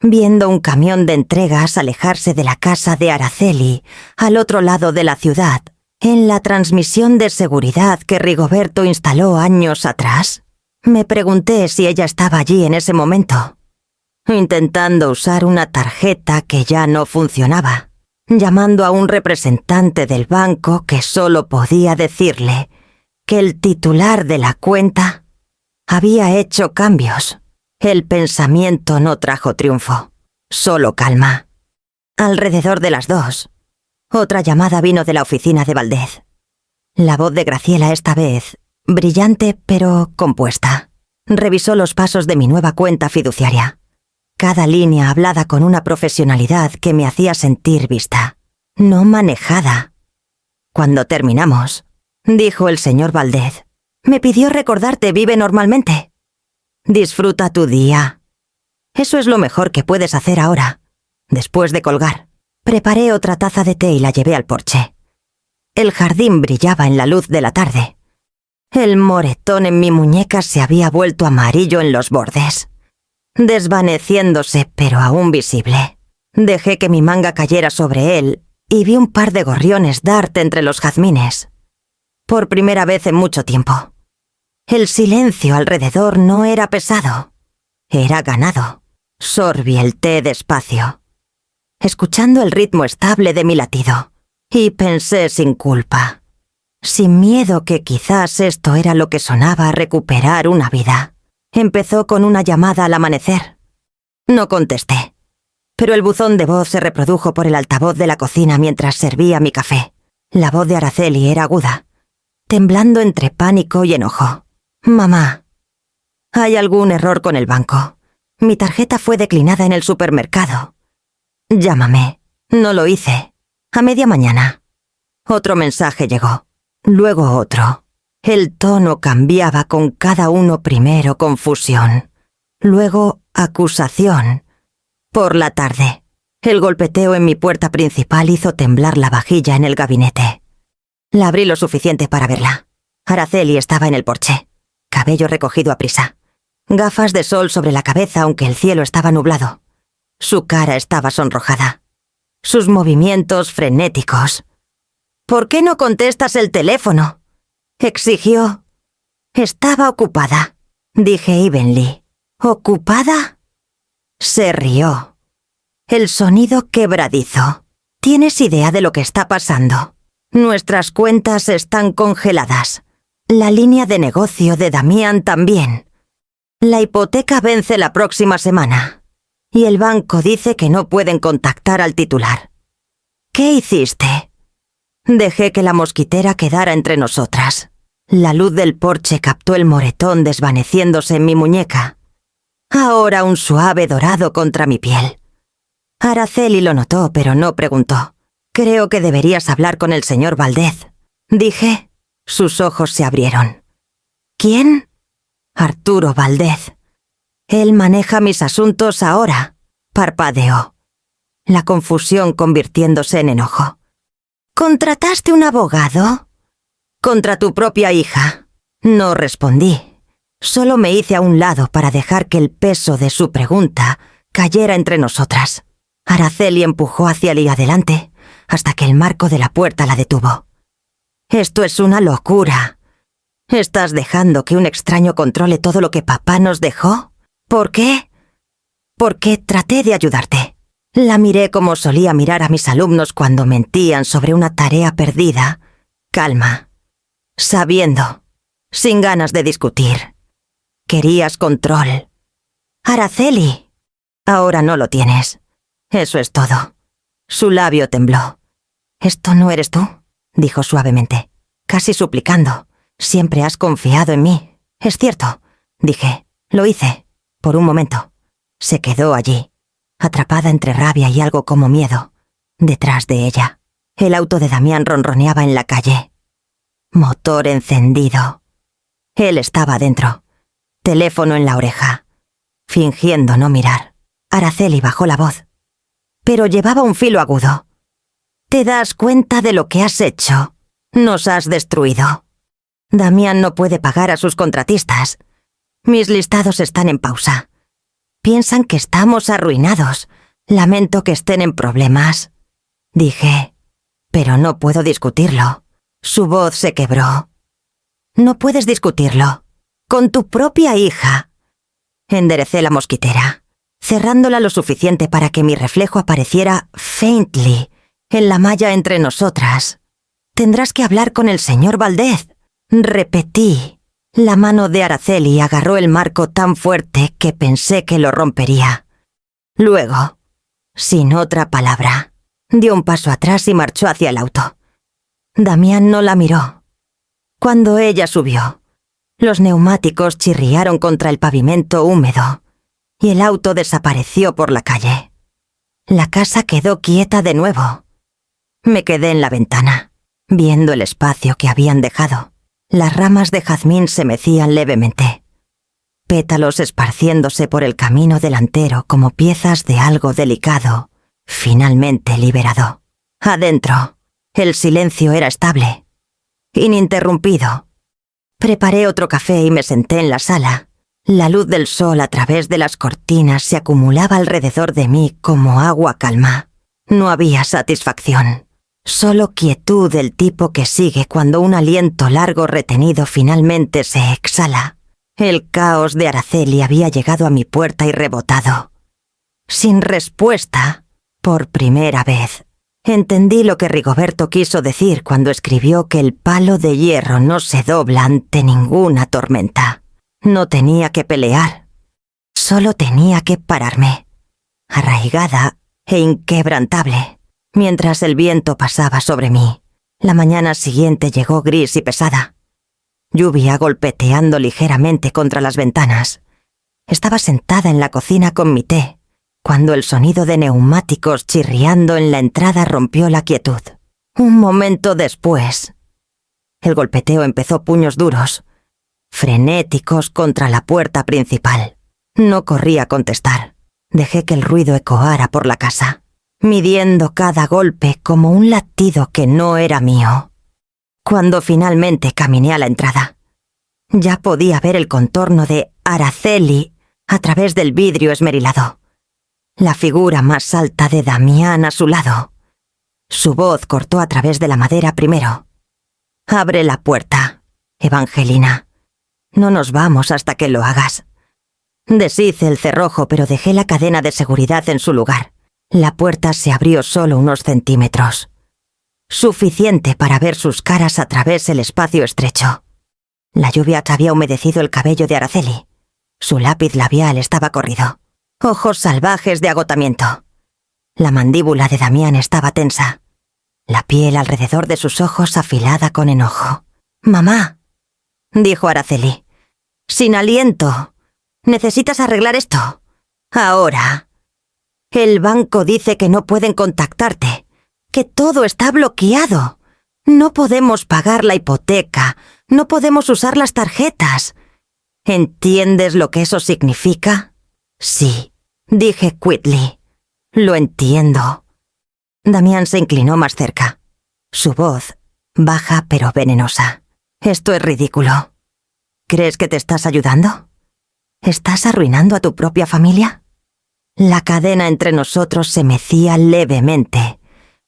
viendo un camión de entregas alejarse de la casa de Araceli, al otro lado de la ciudad, en la transmisión de seguridad que Rigoberto instaló años atrás. Me pregunté si ella estaba allí en ese momento, intentando usar una tarjeta que ya no funcionaba, llamando a un representante del banco que solo podía decirle que el titular de la cuenta había hecho cambios. El pensamiento no trajo triunfo, solo calma. Alrededor de las 2, otra llamada vino de la oficina de Valdez. La voz de Graciela esta vez, brillante pero compuesta, revisó los pasos de mi nueva cuenta fiduciaria. Cada línea hablada con una profesionalidad que me hacía sentir vista, no manejada. Cuando terminamos, dijo el señor Valdez, me pidió recordarte vive normalmente. Disfruta tu día. Eso es lo mejor que puedes hacer ahora. Después de colgar, preparé otra taza de té y la llevé al porche. El jardín brillaba en la luz de la tarde. El moretón en mi muñeca se había vuelto amarillo en los bordes, desvaneciéndose pero aún visible. Dejé que mi manga cayera sobre él y vi un par de gorriones darte entre los jazmines. Por primera vez en mucho tiempo. El silencio alrededor no era pesado, era ganado. Sorbí el té despacio, escuchando el ritmo estable de mi latido, y pensé sin culpa, sin miedo que quizás esto era lo que sonaba a recuperar una vida. Empezó con una llamada al amanecer. No contesté, pero el buzón de voz se reprodujo por el altavoz de la cocina mientras servía mi café. La voz de Araceli era aguda, temblando entre pánico y enojo. Mamá, hay algún error con el banco. Mi tarjeta fue declinada en el supermercado. Llámame. No lo hice. A media mañana. Otro mensaje llegó. Luego otro. El tono cambiaba con cada uno, primero confusión, luego acusación. Por la tarde, el golpeteo en mi puerta principal hizo temblar la vajilla en el gabinete. La abrí lo suficiente para verla. Araceli estaba en el porche, cabello recogido a prisa, gafas de sol sobre la cabeza aunque el cielo estaba nublado. Su cara estaba sonrojada, sus movimientos frenéticos. «¿Por qué no contestas el teléfono?», exigió. «Estaba ocupada», dije evenly. «¿Ocupada?». Se rió. El sonido quebradizo. «¿Tienes idea de lo que está pasando? Nuestras cuentas están congeladas. La línea de negocio de Damián también. La hipoteca vence la próxima semana. Y el banco dice que no pueden contactar al titular. ¿Qué hiciste?». Dejé que la mosquitera quedara entre nosotras. La luz del porche captó el moretón desvaneciéndose en mi muñeca. Ahora un suave dorado contra mi piel. Araceli lo notó, pero no preguntó. «Creo que deberías hablar con el señor Valdez», dije. Sus ojos se abrieron. «¿Quién?». «Arturo Valdez. Él maneja mis asuntos ahora», parpadeó. La confusión convirtiéndose en enojo. «¿Contrataste un abogado?». «Contra tu propia hija». No respondí. Solo me hice a un lado para dejar que el peso de su pregunta cayera entre nosotras. Araceli empujó hacia el adelante hasta que el marco de la puerta la detuvo. «Esto es una locura. ¿Estás dejando que un extraño controle todo lo que papá nos dejó? ¿Por qué?». «Porque traté de ayudarte». La miré como solía mirar a mis alumnos cuando mentían sobre una tarea perdida. Calma. Sabiendo. Sin ganas de discutir. Querías control. «Araceli». «Ahora no lo tienes. Eso es todo». Su labio tembló. «¿Esto no eres tú?», dijo suavemente, casi suplicando. «Siempre has confiado en mí. Es cierto, dije. Lo hice. Por un momento. Se quedó allí, atrapada entre rabia y algo como miedo. Detrás de ella, el auto de Damián ronroneaba en la calle. Motor encendido. Él estaba dentro. Teléfono en la oreja. Fingiendo no mirar, Araceli bajó la voz. Pero llevaba un filo agudo. ¿Te das cuenta de lo que has hecho? Nos has destruido. Damián no puede pagar a sus contratistas. Mis listados están en pausa. Piensan que estamos arruinados. Lamento que estén en problemas. Dije, pero no puedo discutirlo. Su voz se quebró. No puedes discutirlo. Con tu propia hija. Enderecé la mosquitera, cerrándola lo suficiente para que mi reflejo apareciera faintly en la malla entre nosotras. Tendrás que hablar con el señor Valdez. Repetí. La mano de Araceli agarró el marco tan fuerte que pensé que lo rompería. Luego, sin otra palabra, dio un paso atrás y marchó hacia el auto. Damián no la miró. Cuando ella subió, los neumáticos chirriaron contra el pavimento húmedo y el auto desapareció por la calle. La casa quedó quieta de nuevo. Me quedé en la ventana, viendo el espacio que habían dejado. Las ramas de jazmín se mecían levemente, pétalos esparciéndose por el camino delantero como piezas de algo delicado, finalmente liberado. Adentro, el silencio era estable, ininterrumpido. Preparé otro café y me senté en la sala. La luz del sol a través de las cortinas se acumulaba alrededor de mí como agua calma. No había satisfacción. Solo quietud del tipo que sigue cuando un aliento largo retenido finalmente se exhala. El caos de Araceli había llegado a mi puerta y rebotado. Sin respuesta, por primera vez. Entendí lo que Rigoberto quiso decir cuando escribió que el palo de hierro no se dobla ante ninguna tormenta. No tenía que pelear. Solo tenía que pararme, arraigada e inquebrantable. Mientras el viento pasaba sobre mí, la mañana siguiente llegó gris y pesada. Lluvia golpeteando ligeramente contra las ventanas. Estaba sentada en la cocina con mi té, cuando el sonido de neumáticos chirriando en la entrada rompió la quietud. Un momento después, el golpeteo empezó puños duros, frenéticos contra la puerta principal. No corrí a contestar. Dejé que el ruido ecoara por la casa, midiendo cada golpe como un latido que no era mío. Cuando finalmente caminé a la entrada, ya podía ver el contorno de Araceli a través del vidrio esmerilado. La figura más alta de Damián a su lado. Su voz cortó a través de la madera primero. «Abre la puerta, Evangelina. No nos vamos hasta que lo hagas». Deshice el cerrojo, pero dejé la cadena de seguridad en su lugar. La puerta se abrió solo unos centímetros. Suficiente para ver sus caras a través del espacio estrecho. La lluvia había humedecido el cabello de Araceli. Su lápiz labial estaba corrido. Ojos salvajes de agotamiento. La mandíbula de Damián estaba tensa. La piel alrededor de sus ojos afilada con enojo. «Mamá», dijo Araceli, «sin aliento. Necesitas arreglar esto. Ahora. El banco dice que no pueden contactarte, que todo está bloqueado. No podemos pagar la hipoteca, no podemos usar las tarjetas. ¿Entiendes lo que eso significa?» «Sí», dije quietly. «Lo entiendo». Damián se inclinó más cerca. Su voz, baja pero venenosa. «Esto es ridículo. ¿Crees que te estás ayudando? ¿Estás arruinando a tu propia familia?» La cadena entre nosotros se mecía levemente,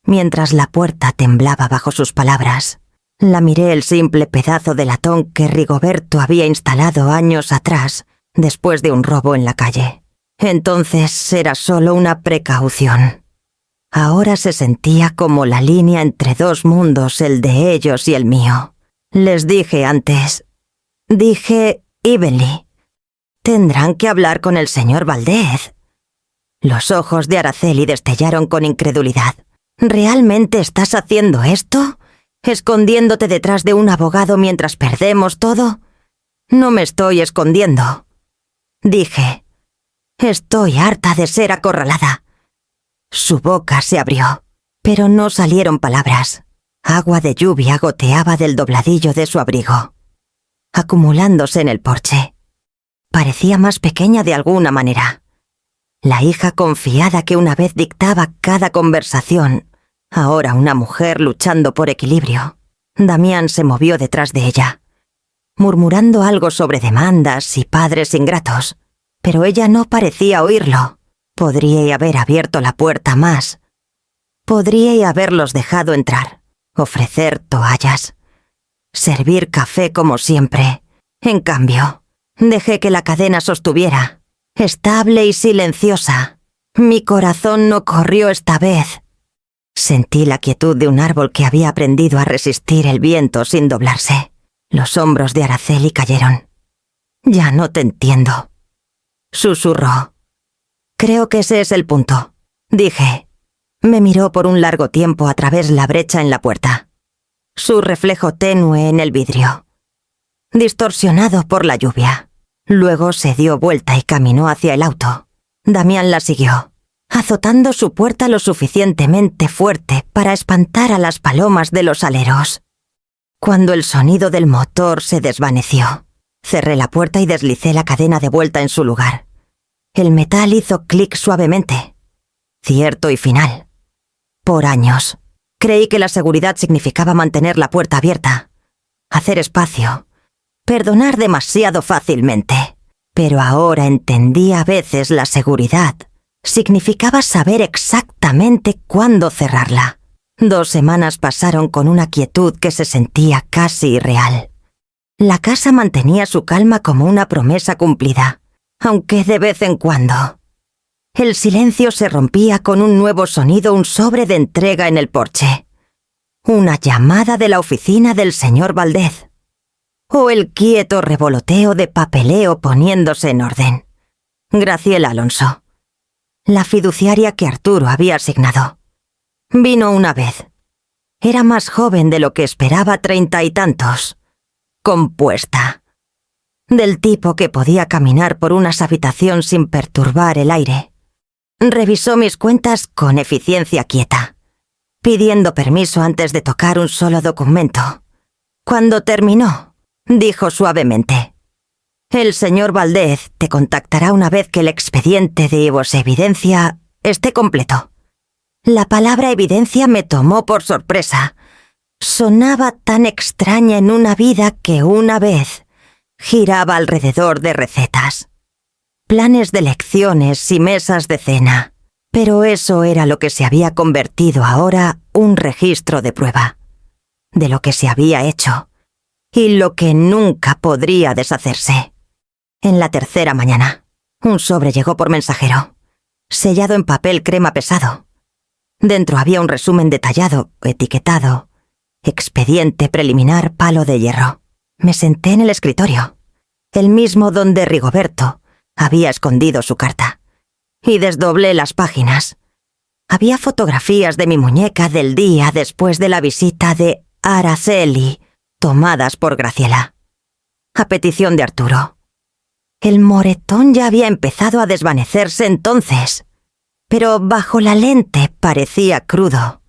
mientras la puerta temblaba bajo sus palabras. La miré el simple pedazo de latón que Rigoberto había instalado años atrás, después de un robo en la calle. Entonces era solo una precaución. Ahora se sentía como la línea entre dos mundos, el de ellos y el mío. Les dije antes. Dije evenly. «Tendrán que hablar con el señor Valdez». Los ojos de Araceli destellaron con incredulidad. «¿Realmente estás haciendo esto? ¿Escondiéndote detrás de un abogado mientras perdemos todo?» No me estoy escondiendo. Dije. Estoy harta de ser acorralada. Su boca se abrió, pero no salieron palabras. Agua de lluvia goteaba del dobladillo de su abrigo, acumulándose en el porche. Parecía más pequeña de alguna manera. La hija confiada que una vez dictaba cada conversación, ahora una mujer luchando por equilibrio. Damián se movió detrás de ella, murmurando algo sobre demandas y padres ingratos, pero ella no parecía oírlo. Podría haber abierto la puerta más. Podría haberlos dejado entrar, ofrecer toallas, servir café como siempre. En cambio, dejé que la cadena sostuviera, estable y silenciosa. Mi corazón no corrió esta vez. Sentí la quietud de un árbol que había aprendido a resistir el viento sin doblarse. Los hombros de Araceli cayeron. «Ya no te entiendo», susurró. «Creo que ese es el punto», dije. Me miró por un largo tiempo a través la brecha en la puerta. Su reflejo tenue en el vidrio, distorsionado por la lluvia. Luego se dio vuelta y caminó hacia el auto. Damián la siguió, azotando su puerta lo suficientemente fuerte para espantar a las palomas de los aleros. Cuando el sonido del motor se desvaneció, cerré la puerta y deslicé la cadena de vuelta en su lugar. El metal hizo clic suavemente. Cierto y final. Por años, creí que la seguridad significaba mantener la puerta abierta, hacer espacio, perdonar demasiado fácilmente. Pero ahora entendí a veces la seguridad significaba saber exactamente cuándo cerrarla. 2 semanas pasaron con una quietud que se sentía casi irreal. La casa mantenía su calma como una promesa cumplida, aunque de vez en cuando. El silencio se rompía con un nuevo sonido, un sobre de entrega en el porche. Una llamada de la oficina del señor Valdez. O el quieto revoloteo de papeleo poniéndose en orden. Graciela Alonso, la fiduciaria que Arturo había asignado. Vino una vez. Era más joven de lo que esperaba, 30 y tantos. Compuesta. Del tipo que podía caminar por una habitación sin perturbar el aire. Revisó mis cuentas con eficiencia quieta, pidiendo permiso antes de tocar un solo documento. Cuando terminó, dijo suavemente: «El señor Valdez te contactará una vez que el expediente de evidencia esté completo». La palabra evidencia me tomó por sorpresa. Sonaba tan extraña en una vida que una vez giraba alrededor de recetas, planes de lecciones y mesas de cena. Pero eso era lo que se había convertido ahora un registro de prueba, de lo que se había hecho y lo que nunca podría deshacerse. En la tercera mañana, un sobre llegó por mensajero, sellado en papel crema pesado. Dentro había un resumen detallado, etiquetado: expediente preliminar Palo de Hierro. Me senté en el escritorio, el mismo donde Rigoberto había escondido su carta, y desdoblé las páginas. Había fotografías de mi muñeca del día después de la visita de Araceli, tomadas por Graciela, a petición de Arturo. El moretón ya había empezado a desvanecerse entonces, pero bajo la lente parecía crudo,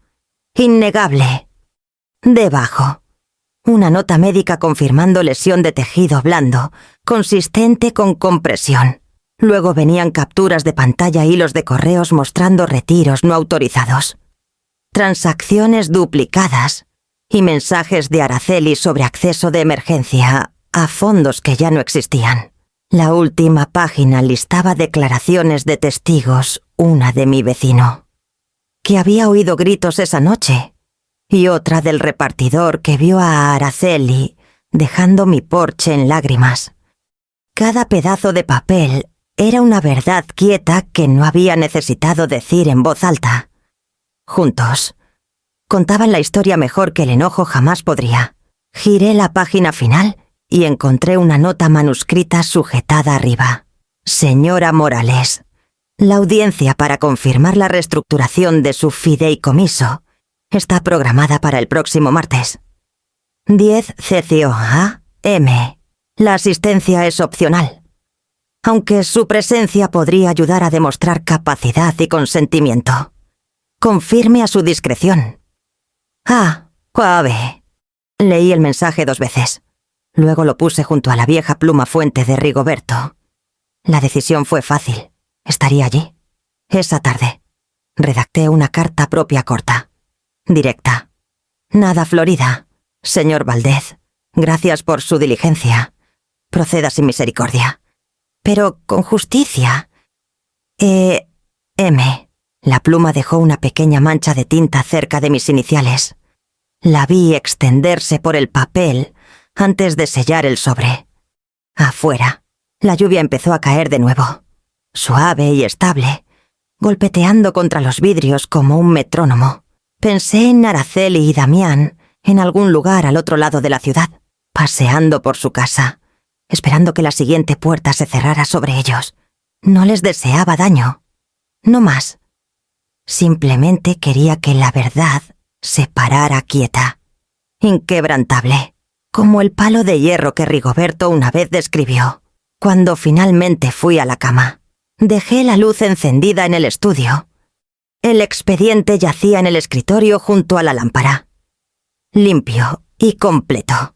innegable. Debajo, una nota médica confirmando lesión de tejido blando, consistente con compresión. Luego venían capturas de pantalla, hilos de correos mostrando retiros no autorizados, transacciones duplicadas y mensajes de Araceli sobre acceso de emergencia a fondos que ya no existían. La última página listaba declaraciones de testigos, una de mi vecino, que había oído gritos esa noche, y otra del repartidor que vio a Araceli dejando mi porche en lágrimas. Cada pedazo de papel era una verdad quieta que no había necesitado decir en voz alta. Juntos, contaban la historia mejor que el enojo jamás podría. Giré la página final y encontré una nota manuscrita sujetada arriba. Señora Morales, la audiencia para confirmar la reestructuración de su fideicomiso está programada para el próximo martes. 10 CCOA M. La asistencia es opcional, aunque su presencia podría ayudar a demostrar capacidad y consentimiento. Confirme a su discreción. Ah, Quabe. Leí el mensaje 2 veces. Luego lo puse junto a la vieja pluma fuente de Rigoberto. La decisión fue fácil. Estaría allí. Esa tarde. Redacté una carta propia corta. Directa. Nada florida. Señor Valdez, gracias por su diligencia. Proceda sin misericordia. Pero con justicia. M. La pluma dejó una pequeña mancha de tinta cerca de mis iniciales. La vi extenderse por el papel antes de sellar el sobre. Afuera, la lluvia empezó a caer de nuevo, suave y estable, golpeteando contra los vidrios como un metrónomo. Pensé en Araceli y Damián en algún lugar al otro lado de la ciudad, paseando por su casa, esperando que la siguiente puerta se cerrara sobre ellos. No les deseaba daño. No más. Simplemente quería que la verdad se parara quieta, inquebrantable, como el palo de hierro que Rigoberto una vez describió. Cuando finalmente fui a la cama, dejé la luz encendida en el estudio. El expediente yacía en el escritorio junto a la lámpara, limpio y completo.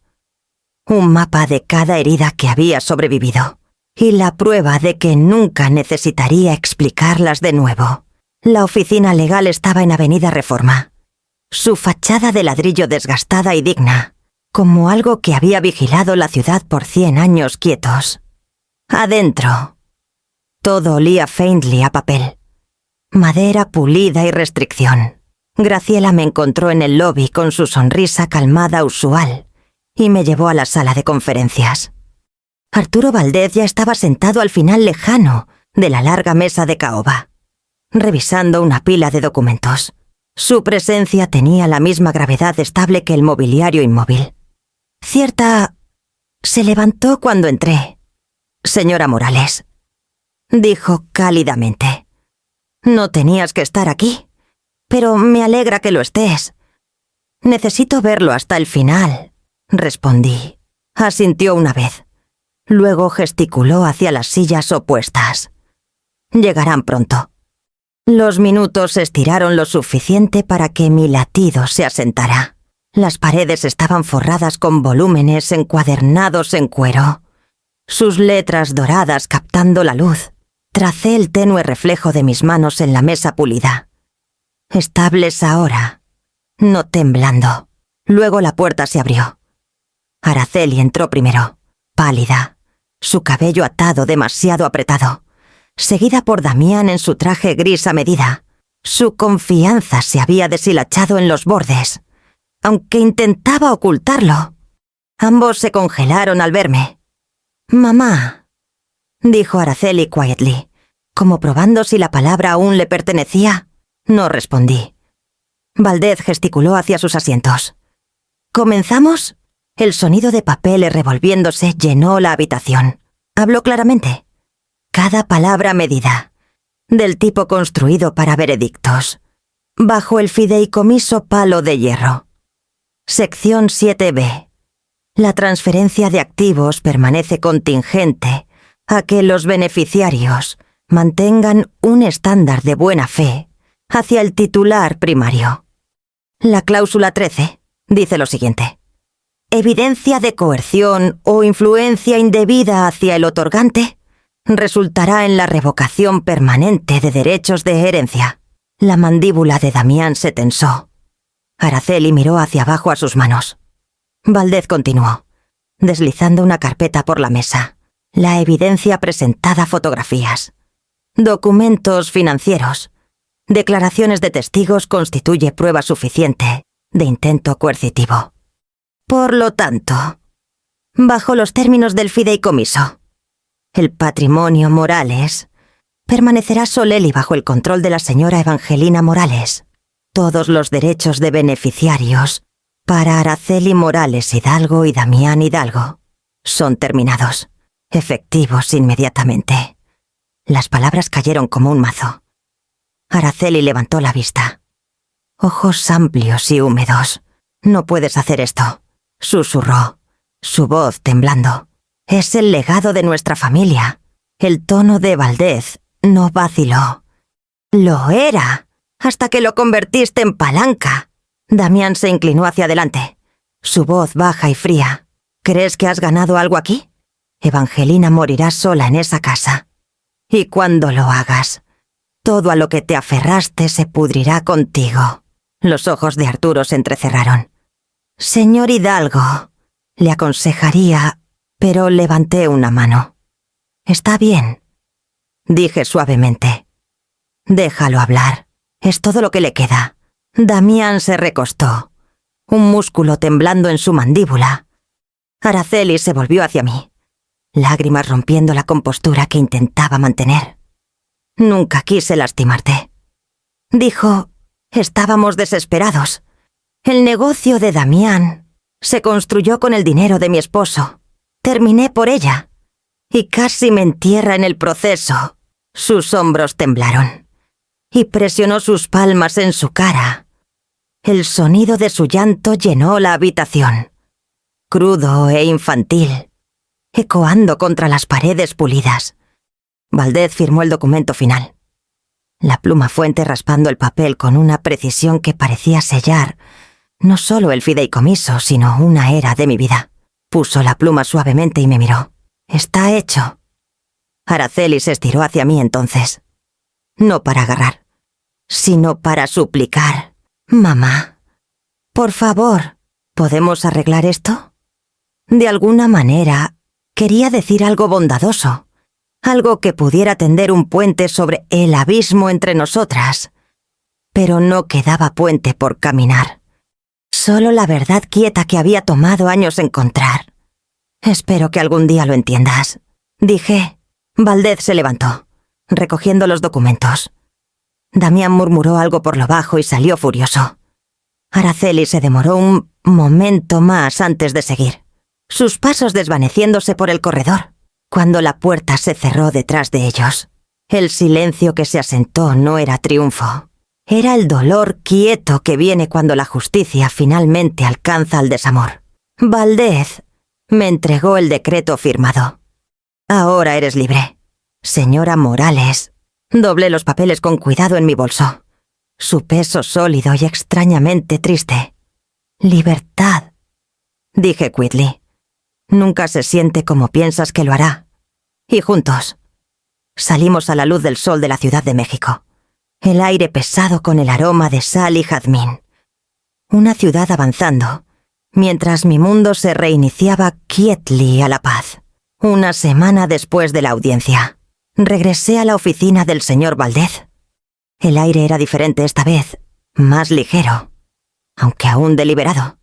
Un mapa de cada herida que había sobrevivido, y la prueba de que nunca necesitaría explicarlas de nuevo. La oficina legal estaba en Avenida Reforma, su fachada de ladrillo desgastada y digna, como algo que había vigilado la ciudad por 100 años quietos. Adentro, todo olía faintly a papel, madera pulida y restricción. Graciela me encontró en el lobby con su sonrisa calmada usual y me llevó a la sala de conferencias. Arturo Valdez ya estaba sentado al final lejano de la larga mesa de caoba, revisando una pila de documentos. Su presencia tenía la misma gravedad estable que el mobiliario inmóvil. Se levantó cuando entré. Señora Morales, dijo cálidamente. No tenías que estar aquí, pero me alegra que lo estés. Necesito verlo hasta el final, respondí. Asintió una vez. Luego gesticuló hacia las sillas opuestas. Llegarán pronto. Los minutos se estiraron lo suficiente para que mi latido se asentara. Las paredes estaban forradas con volúmenes encuadernados en cuero, sus letras doradas captando la luz. Tracé el tenue reflejo de mis manos en la mesa pulida. Estables ahora, no temblando. Luego la puerta se abrió. Araceli entró primero, pálida, su cabello atado demasiado apretado, seguida por Damián en su traje gris a medida. Su confianza se había deshilachado en los bordes, aunque intentaba ocultarlo. Ambos se congelaron al verme. «Mamá», dijo Araceli quietly, como probando si la palabra aún le pertenecía. No respondí. Valdez gesticuló hacia sus asientos. «¿Comenzamos?» El sonido de papeles revolviéndose llenó la habitación. Habló claramente. Cada palabra medida, del tipo construido para veredictos, bajo el fideicomiso palo de hierro. Sección 7b. La transferencia de activos permanece contingente a que los beneficiarios mantengan un estándar de buena fe hacia el titular primario. La cláusula 13 dice lo siguiente. Evidencia de coerción o influencia indebida hacia el otorgante resultará en la revocación permanente de derechos de herencia. La mandíbula de Damián se tensó. Araceli miró hacia abajo a sus manos. Valdez continuó, deslizando una carpeta por la mesa. La evidencia presentada: fotografías, documentos financieros, declaraciones de testigos constituye prueba suficiente de intento coercitivo. Por lo tanto, bajo los términos del fideicomiso, el patrimonio Morales permanecerá solely bajo el control de la señora Evangelina Morales. Todos los derechos de beneficiarios para Araceli Morales Hidalgo y Damián Hidalgo son terminados, efectivos inmediatamente. Las palabras cayeron como un mazo. Araceli levantó la vista. Ojos amplios y húmedos. «No puedes hacer esto», susurró, su voz temblando. Es el legado de nuestra familia. El tono de Valdez no vaciló. Lo era, hasta que lo convertiste en palanca. Damián se inclinó hacia adelante, su voz baja y fría. ¿Crees que has ganado algo aquí? Evangelina morirá sola en esa casa. Y cuando lo hagas, todo a lo que te aferraste se pudrirá contigo. Los ojos de Arturo se entrecerraron. Señor Hidalgo, le aconsejaría, pero levanté una mano. Está bien, dije suavemente. Déjalo hablar, es todo lo que le queda. Damián se recostó, un músculo temblando en su mandíbula. Araceli se volvió hacia mí, lágrimas rompiendo la compostura que intentaba mantener. Nunca quise lastimarte. Dijo, estábamos desesperados. El negocio de Damián se construyó con el dinero de mi esposo. Terminé por ella. Y casi me entierra en el proceso. Sus hombros temblaron. Y presionó sus palmas en su cara. El sonido de su llanto llenó la habitación. Crudo e infantil, ecoando contra las paredes pulidas. Valdez firmó el documento final. La pluma fuente raspando el papel con una precisión que parecía sellar no solo el fideicomiso, sino una era de mi vida. Puso la pluma suavemente y me miró. Está hecho. Araceli se estiró hacia mí entonces. No para agarrar, sino para suplicar. Mamá, por favor, ¿podemos arreglar esto? De alguna manera, quería decir algo bondadoso, algo que pudiera tender un puente sobre el abismo entre nosotras. Pero no quedaba puente por caminar. Solo la verdad quieta que había tomado años encontrar. Espero que algún día lo entiendas, dije. Valdez se levantó, recogiendo los documentos. Damián murmuró algo por lo bajo y salió furioso. Araceli se demoró un momento más antes de seguir, sus pasos desvaneciéndose por el corredor, cuando la puerta se cerró detrás de ellos. El silencio que se asentó no era triunfo. Era el dolor quieto que viene cuando la justicia finalmente alcanza el desamor. Valdez me entregó el decreto firmado. Ahora eres libre. Señora Morales. Doblé los papeles con cuidado en mi bolso. Su peso sólido y extrañamente triste. Libertad, dije Quigley. Nunca se siente como piensas que lo hará. Y juntos salimos a la luz del sol de la Ciudad de México. El aire pesado con el aroma de sal y jazmín. Una ciudad avanzando, mientras mi mundo se reiniciaba quietly a la paz. Una semana después de la audiencia, regresé a la oficina del señor Valdez. El aire era diferente esta vez, más ligero, aunque aún deliberado.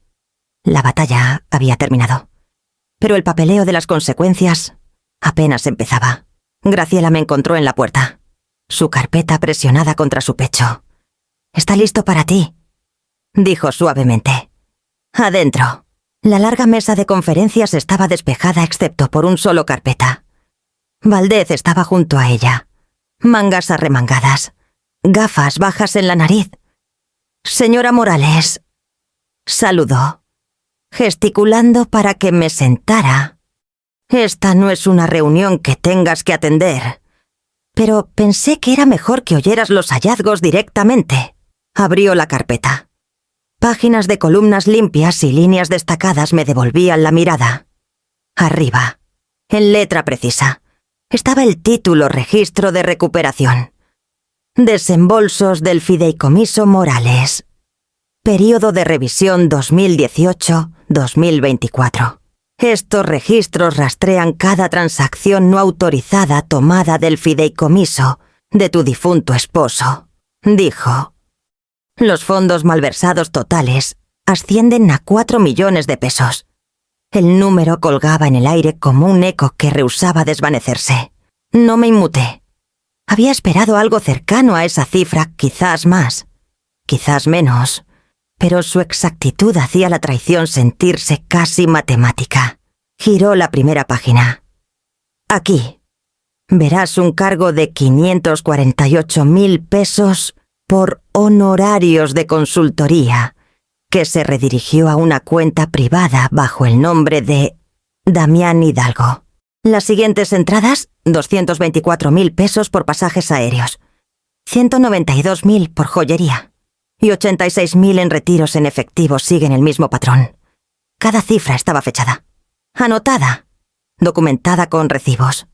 La batalla había terminado, pero el papeleo de las consecuencias apenas empezaba. Graciela me encontró en la puerta, su carpeta presionada contra su pecho. «Está listo para ti», dijo suavemente. Adentro. La larga mesa de conferencias estaba despejada excepto por un solo carpeta. Valdez estaba junto a ella, mangas arremangadas, gafas bajas en la nariz. «Señora Morales», saludó, gesticulando para que me sentara. «Esta no es una reunión que tengas que atender, pero pensé que era mejor que oyeras los hallazgos directamente». Abrió la carpeta. Páginas de columnas limpias y líneas destacadas me devolvían la mirada. Arriba, en letra precisa, estaba el título Registro de Recuperación. Desembolsos del Fideicomiso Morales. Período de revisión 2018-2024. Estos registros rastrean cada transacción no autorizada tomada del fideicomiso de tu difunto esposo, dijo. Los fondos malversados totales ascienden a 4 millones de pesos. El número colgaba en el aire como un eco que rehusaba desvanecerse. No me inmuté. Había esperado algo cercano a esa cifra, quizás más, quizás menos, pero su exactitud hacía la traición sentirse casi matemática. Giró la primera página. Aquí. Verás un cargo de 548,000 pesos por honorarios de consultoría, que se redirigió a una cuenta privada bajo el nombre de Damián Hidalgo. Las siguientes entradas, 224.000 pesos por pasajes aéreos, 192.000 por joyería y 86.000 en retiros en efectivo siguen el mismo patrón. Cada cifra estaba fechada, anotada, documentada con recibos.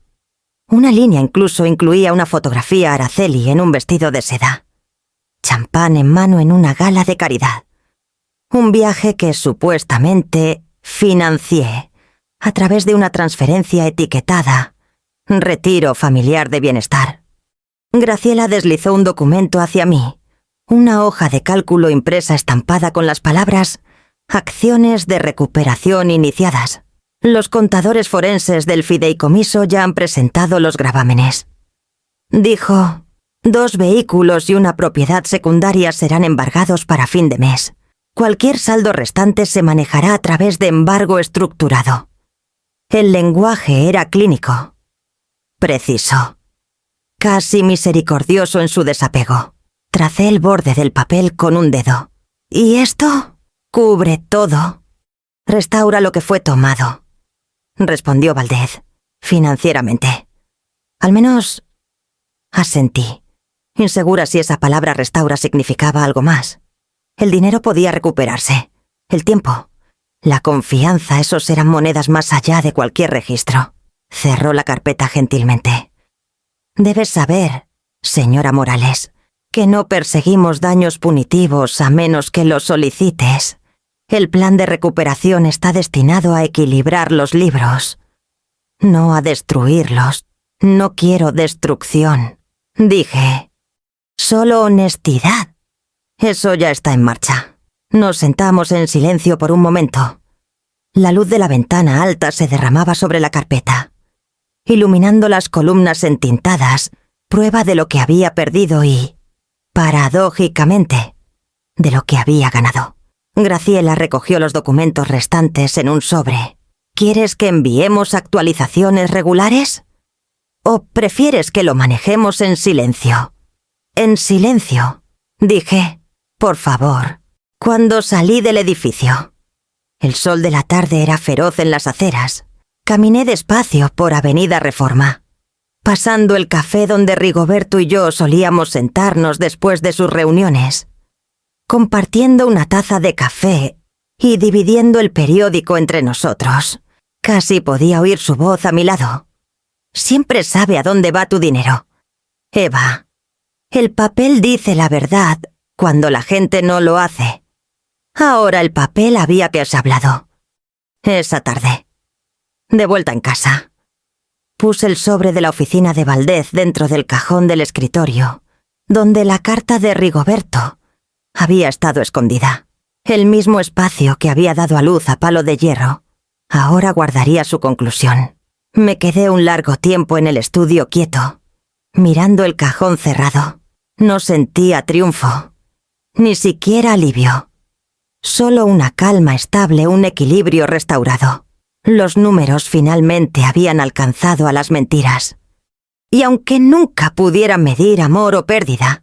Una línea incluso incluía una fotografía a Araceli en un vestido de seda. Champán en mano en una gala de caridad. Un viaje que supuestamente financié a través de una transferencia etiquetada Retiro Familiar de Bienestar. Graciela deslizó un documento hacia mí, una hoja de cálculo impresa estampada con las palabras Acciones de recuperación iniciadas. Los contadores forenses del fideicomiso ya han presentado los gravámenes. Dijo, 2 vehículos y una propiedad secundaria serán embargados para fin de mes. Cualquier saldo restante se manejará a través de embargo estructurado. El lenguaje era clínico, preciso, casi misericordioso en su desapego. Tracé el borde del papel con un dedo. ¿Y esto? Cubre todo. Restaura lo que fue tomado, respondió Valdez, financieramente. Al menos asentí, insegura si esa palabra restaura significaba algo más. El dinero podía recuperarse. El tiempo, la confianza, esos eran monedas más allá de cualquier registro. Cerró la carpeta gentilmente. Debes saber, señora Morales, que no perseguimos daños punitivos a menos que los solicites. El plan de recuperación está destinado a equilibrar los libros, no a destruirlos. No quiero destrucción. Dije, solo honestidad. Eso ya está en marcha. Nos sentamos en silencio por un momento. La luz de la ventana alta se derramaba sobre la carpeta, iluminando las columnas entintadas, prueba de lo que había perdido y, paradójicamente, de lo que había ganado. Graciela recogió los documentos restantes en un sobre. ¿Quieres que enviemos actualizaciones regulares? ¿O prefieres que lo manejemos en silencio? En silencio, dije. Por favor. Cuando salí del edificio. El sol de la tarde era feroz en las aceras. Caminé despacio por Avenida Reforma, pasando el café donde Rigoberto y yo solíamos sentarnos después de sus reuniones, compartiendo una taza de café y dividiendo el periódico entre nosotros. Casi podía oír su voz a mi lado. Siempre sabe a dónde va tu dinero. Eva, el papel dice la verdad cuando la gente no lo hace. Ahora el papel había que os hablado. Esa tarde, de vuelta en casa, puse el sobre de la oficina de Valdez dentro del cajón del escritorio, donde la carta de Rigoberto había estado escondida. El mismo espacio que había dado a luz a Palo de Hierro, ahora guardaría su conclusión. Me quedé un largo tiempo en el estudio quieto, mirando el cajón cerrado. No sentía triunfo, ni siquiera alivio. Solo una calma estable, un equilibrio restaurado. Los números finalmente habían alcanzado a las mentiras. Y aunque nunca pudieran medir amor o pérdida,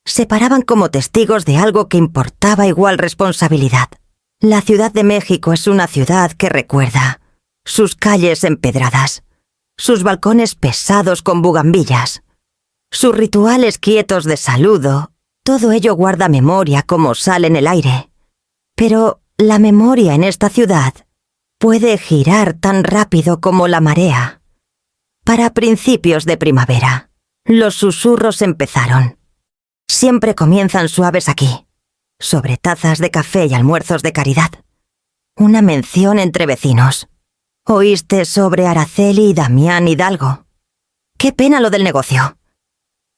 se paraban como testigos de algo que importaba igual responsabilidad. La Ciudad de México es una ciudad que recuerda. Sus calles empedradas, sus balcones pesados con bugambillas, sus rituales quietos de saludo, todo ello guarda memoria como sal en el aire. Pero la memoria en esta ciudad puede girar tan rápido como la marea. Para principios de primavera, los susurros empezaron. Siempre comienzan suaves aquí, sobre tazas de café y almuerzos de caridad. Una mención entre vecinos. ¿Oíste sobre Araceli y Damián Hidalgo? ¡Qué pena lo del negocio!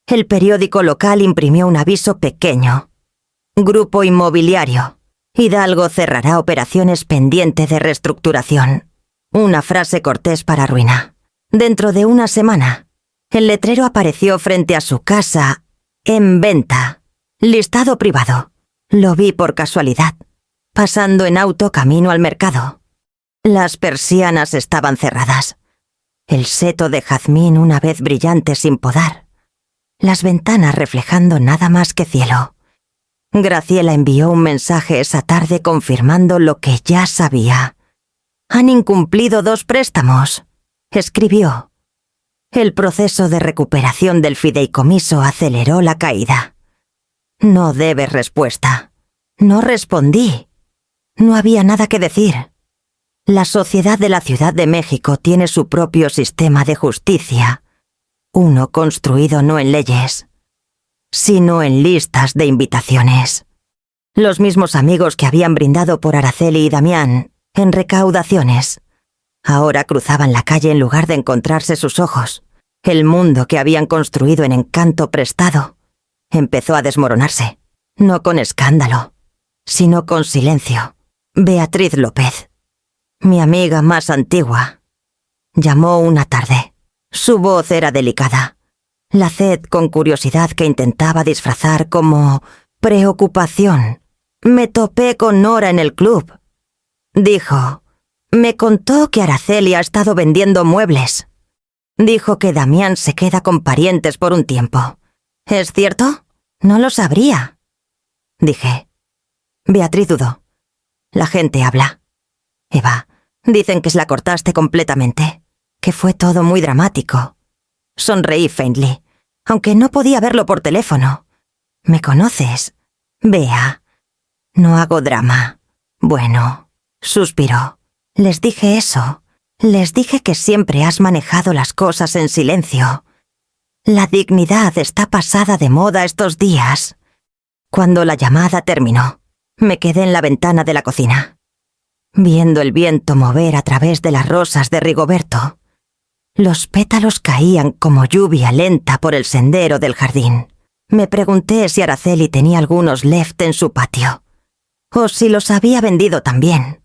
El periódico local imprimió un aviso pequeño. Grupo inmobiliario. Hidalgo cerrará operaciones pendiente de reestructuración. Una frase cortés para ruina. Dentro de una semana, el letrero apareció frente a su casa, en venta, listado privado. Lo vi por casualidad, pasando en auto camino al mercado. Las persianas estaban cerradas. El seto de jazmín una vez brillante sin podar. Las ventanas reflejando nada más que cielo. Graciela envió un mensaje esa tarde confirmando lo que ya sabía. Han incumplido 2 préstamos. Escribió: el proceso de recuperación del fideicomiso aceleró la caída. No debes respuesta. No respondí. No había nada que decir. La sociedad de la Ciudad de México tiene su propio sistema de justicia, uno construido no en leyes, sino en listas de invitaciones. Los mismos amigos que habían brindado por Araceli y Damián en recaudaciones, ahora cruzaban la calle en lugar de encontrarse sus ojos. El mundo que habían construido en encanto prestado empezó a desmoronarse, no con escándalo, sino con silencio. Beatriz López, mi amiga más antigua, llamó una tarde. Su voz era delicada, la sed con curiosidad que intentaba disfrazar como preocupación. Me topé con Nora en el club. Dijo: me contó que Araceli ha estado vendiendo muebles. Dijo que Damián se queda con parientes por un tiempo. ¿Es cierto? No lo sabría. Dije. Beatriz dudó. La gente habla. Eva, dicen que la cortaste completamente, que fue todo muy dramático. Sonreí faintly, aunque no podía verlo por teléfono. ¿Me conoces? Bea. No hago drama. Bueno, suspiró. Les dije eso. Les dije que siempre has manejado las cosas en silencio. La dignidad está pasada de moda estos días. Cuando la llamada terminó, me quedé en la ventana de la cocina, viendo el viento mover a través de las rosas de Rigoberto. Los pétalos caían como lluvia lenta por el sendero del jardín. Me pregunté si Araceli tenía algunos left en su patio, o si los había vendido también.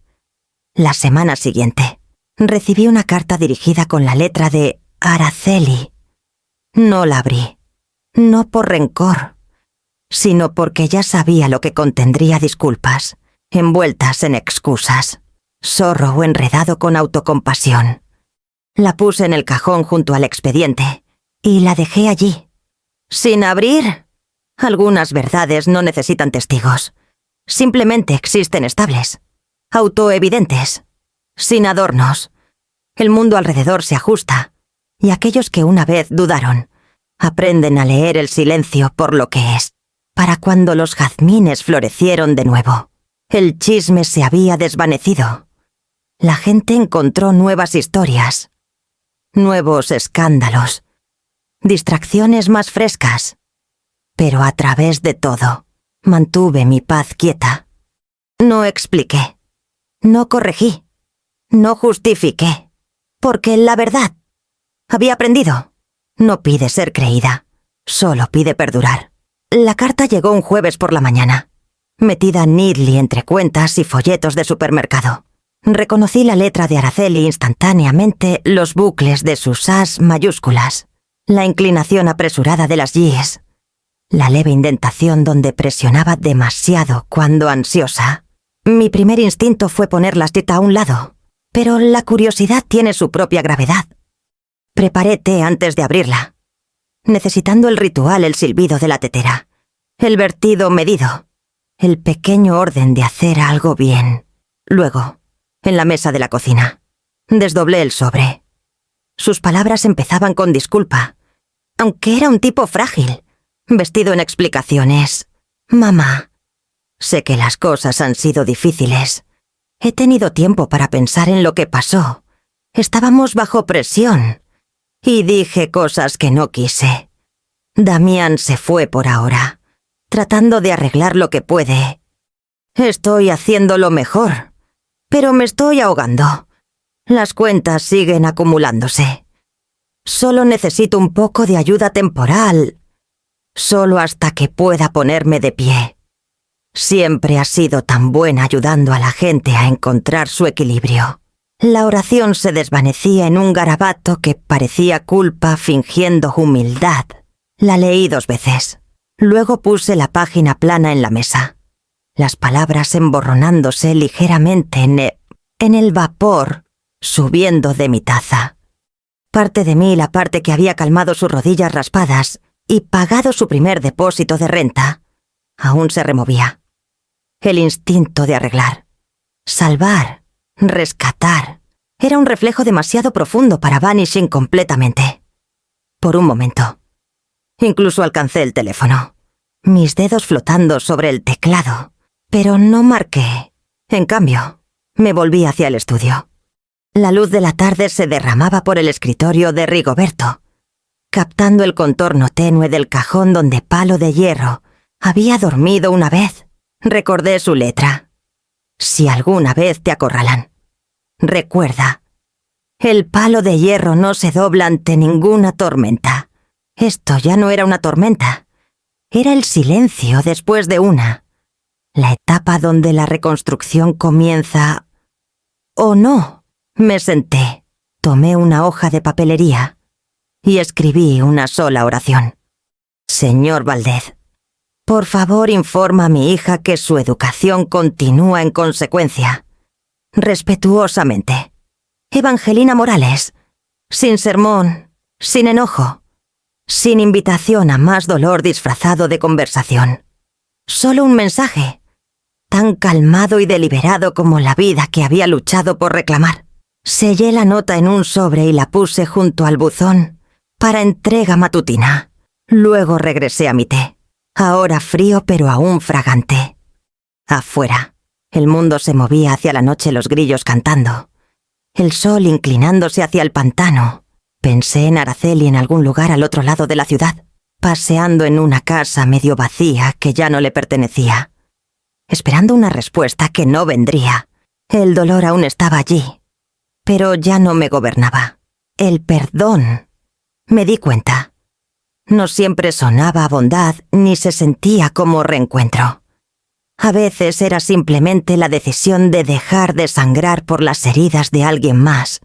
La semana siguiente, recibí una carta dirigida con la letra de Araceli. No la abrí, no por rencor, sino porque ya sabía lo que contendría disculpas, envueltas en excusas, zorro enredado con autocompasión. La puse en el cajón junto al expediente y la dejé allí, sin abrir. Algunas verdades no necesitan testigos, simplemente existen estables, autoevidentes, sin adornos. El mundo alrededor se ajusta, y aquellos que una vez dudaron aprenden a leer el silencio por lo que es. Para cuando los jazmines florecieron de nuevo, el chisme se había desvanecido. La gente encontró nuevas historias, nuevos escándalos, distracciones más frescas. Pero a través de todo, mantuve mi paz quieta. No expliqué, no corregí, no justifiqué, porque la verdad, había aprendido, no pide ser creída, solo pide perdurar. La carta llegó un jueves por la mañana, metida neatly entre cuentas y folletos de supermercado. Reconocí la letra de Araceli instantáneamente, los bucles de sus as mayúsculas, la inclinación apresurada de las y's, la leve indentación donde presionaba demasiado cuando ansiosa. Mi primer instinto fue poner la cita a un lado, pero la curiosidad tiene su propia gravedad. Preparé té antes de abrirla, necesitando el ritual, el silbido de la tetera, el vertido medido, el pequeño orden de hacer algo bien. Luego, en la mesa de la cocina, desdoblé el sobre. Sus palabras empezaban con disculpa, aunque era un tipo frágil, vestido en explicaciones. Mamá, sé que las cosas han sido difíciles. He tenido tiempo para pensar en lo que pasó. Estábamos bajo presión. Y dije cosas que no quise. Damián se fue por ahora, tratando de arreglar lo que puede. Estoy haciendo lo mejor, pero me estoy ahogando. Las cuentas siguen acumulándose. Solo necesito un poco de ayuda temporal, solo hasta que pueda ponerme de pie. Siempre has sido tan buena ayudando a la gente a encontrar su equilibrio. La oración se desvanecía en un garabato que parecía culpa fingiendo humildad. La leí 2 veces. Luego puse la página plana en la mesa, las palabras emborronándose ligeramente en el vapor subiendo de mi taza. Parte de mí, la parte que había calmado sus rodillas raspadas y pagado su primer depósito de renta, aún se removía. El instinto de arreglar, salvar, rescatar, Era un reflejo demasiado profundo para Vanishing completamente. Por un momento. Incluso alcancé el teléfono, mis dedos flotando sobre el teclado, pero no marqué. En cambio, me volví hacia el estudio. La luz de la tarde se derramaba por el escritorio de Rigoberto, captando el contorno tenue del cajón donde Palo de Hierro había dormido una vez. Recordé su letra. Si alguna vez te acorralan, recuerda, el palo de hierro no se dobla ante ninguna tormenta. Esto ya no era una tormenta. Era el silencio después de una. La etapa donde la reconstrucción comienza. ¡Oh, no! Me senté, tomé una hoja de papelería y escribí una sola oración. Señor Valdez, por favor informa a mi hija que su educación continúa en consecuencia. Respetuosamente. Evangelina Morales. Sin sermón, sin enojo, sin invitación a más dolor disfrazado de conversación. Solo un mensaje, tan calmado y deliberado como la vida que había luchado por reclamar. Sellé la nota en un sobre y la puse junto al buzón para entrega matutina. Luego regresé a mi té, ahora frío pero aún fragante. Afuera, el mundo se movía hacia la noche, los grillos cantando, el sol inclinándose hacia el pantano. Pensé en Araceli en algún lugar al otro lado de la ciudad, paseando en una casa medio vacía que ya no le pertenecía, esperando una respuesta que no vendría. El dolor aún estaba allí, pero ya no me gobernaba. El perdón, me di cuenta, no siempre sonaba a bondad ni se sentía como reencuentro. A veces era simplemente la decisión de dejar de sangrar por las heridas de alguien más.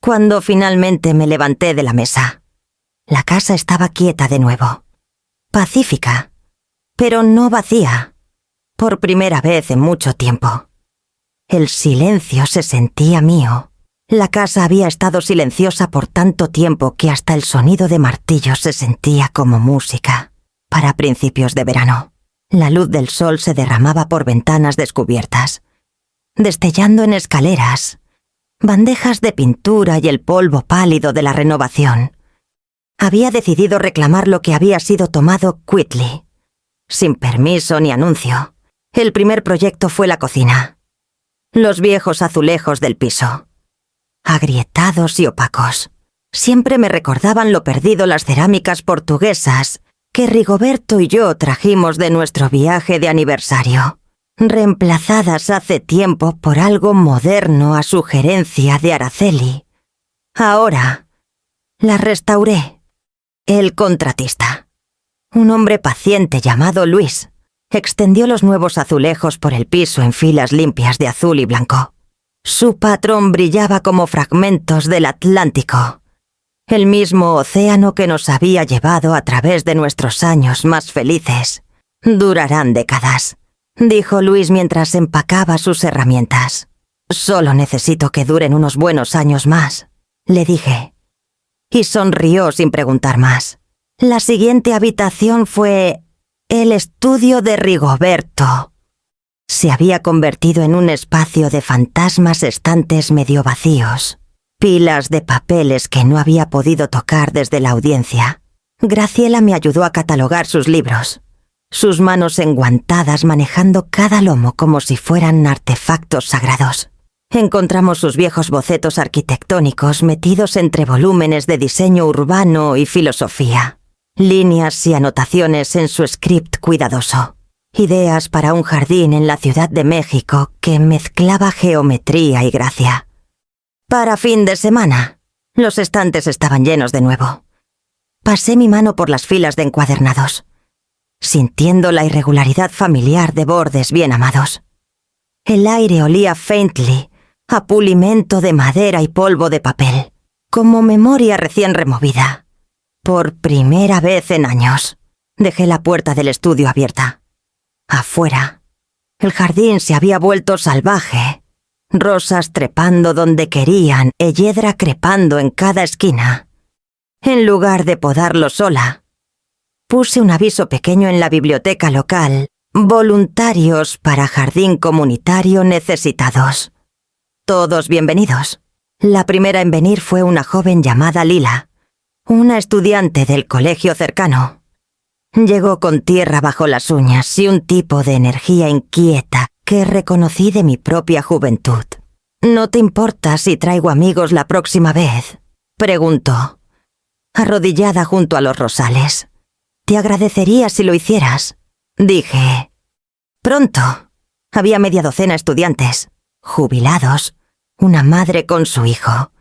Cuando finalmente me levanté de la mesa, la casa estaba quieta de nuevo, pacífica, pero no vacía, por primera vez en mucho tiempo. El silencio se sentía mío. La casa había estado silenciosa por tanto tiempo que hasta el sonido de martillos se sentía como música. Para principios de verano, la luz del sol se derramaba por ventanas descubiertas, destellando en escaleras, bandejas de pintura y el polvo pálido de la renovación. Había decidido reclamar lo que había sido tomado quickly, sin permiso ni anuncio. El primer proyecto fue la cocina. Los viejos azulejos del piso, agrietados y opacos, siempre me recordaban lo perdido las cerámicas portuguesas que Rigoberto y yo trajimos de nuestro viaje de aniversario, reemplazadas hace tiempo por algo moderno a sugerencia de Araceli. Ahora las restauré. El contratista, un hombre paciente llamado Luis, extendió los nuevos azulejos por el piso en filas limpias de azul y blanco. Su patrón brillaba como fragmentos del Atlántico, el mismo océano que nos había llevado a través de nuestros años más felices. Durarán décadas, dijo Luis mientras empacaba sus herramientas. Solo necesito que duren unos buenos años más, le dije. Y sonrió sin preguntar más. La siguiente habitación fue el estudio de Rigoberto. Se había convertido en un espacio de fantasmas, estantes medio vacíos, pilas de papeles que no había podido tocar desde la audiencia. Graciela me ayudó a catalogar sus libros, sus manos enguantadas manejando cada lomo como si fueran artefactos sagrados. Encontramos sus viejos bocetos arquitectónicos metidos entre volúmenes de diseño urbano y filosofía, líneas y anotaciones en su script cuidadoso, ideas para un jardín en la Ciudad de México que mezclaba geometría y gracia. Para fin de semana, los estantes estaban llenos de nuevo. Pasé mi mano por las filas de encuadernados, sintiendo la irregularidad familiar de bordes bien amados. El aire olía faintly a pulimento de madera y polvo de papel, como memoria recién removida. Por primera vez en años, dejé la puerta del estudio abierta. Afuera, el jardín se había vuelto salvaje, rosas trepando donde querían, hiedra crepando en cada esquina. En lugar de podarlo sola, puse un aviso pequeño en la biblioteca local: voluntarios para jardín comunitario necesitados. Todos bienvenidos. La primera en venir fue una joven llamada Lila, una estudiante del colegio cercano. Llegó con tierra bajo las uñas y un tipo de energía inquieta que reconocí de mi propia juventud. «¿No te importa si traigo amigos la próxima vez?», preguntó, arrodillada junto a los rosales. «Te agradecería si lo hicieras», dije. Pronto. Había media docena estudiantes, jubilados, una madre con su hijo.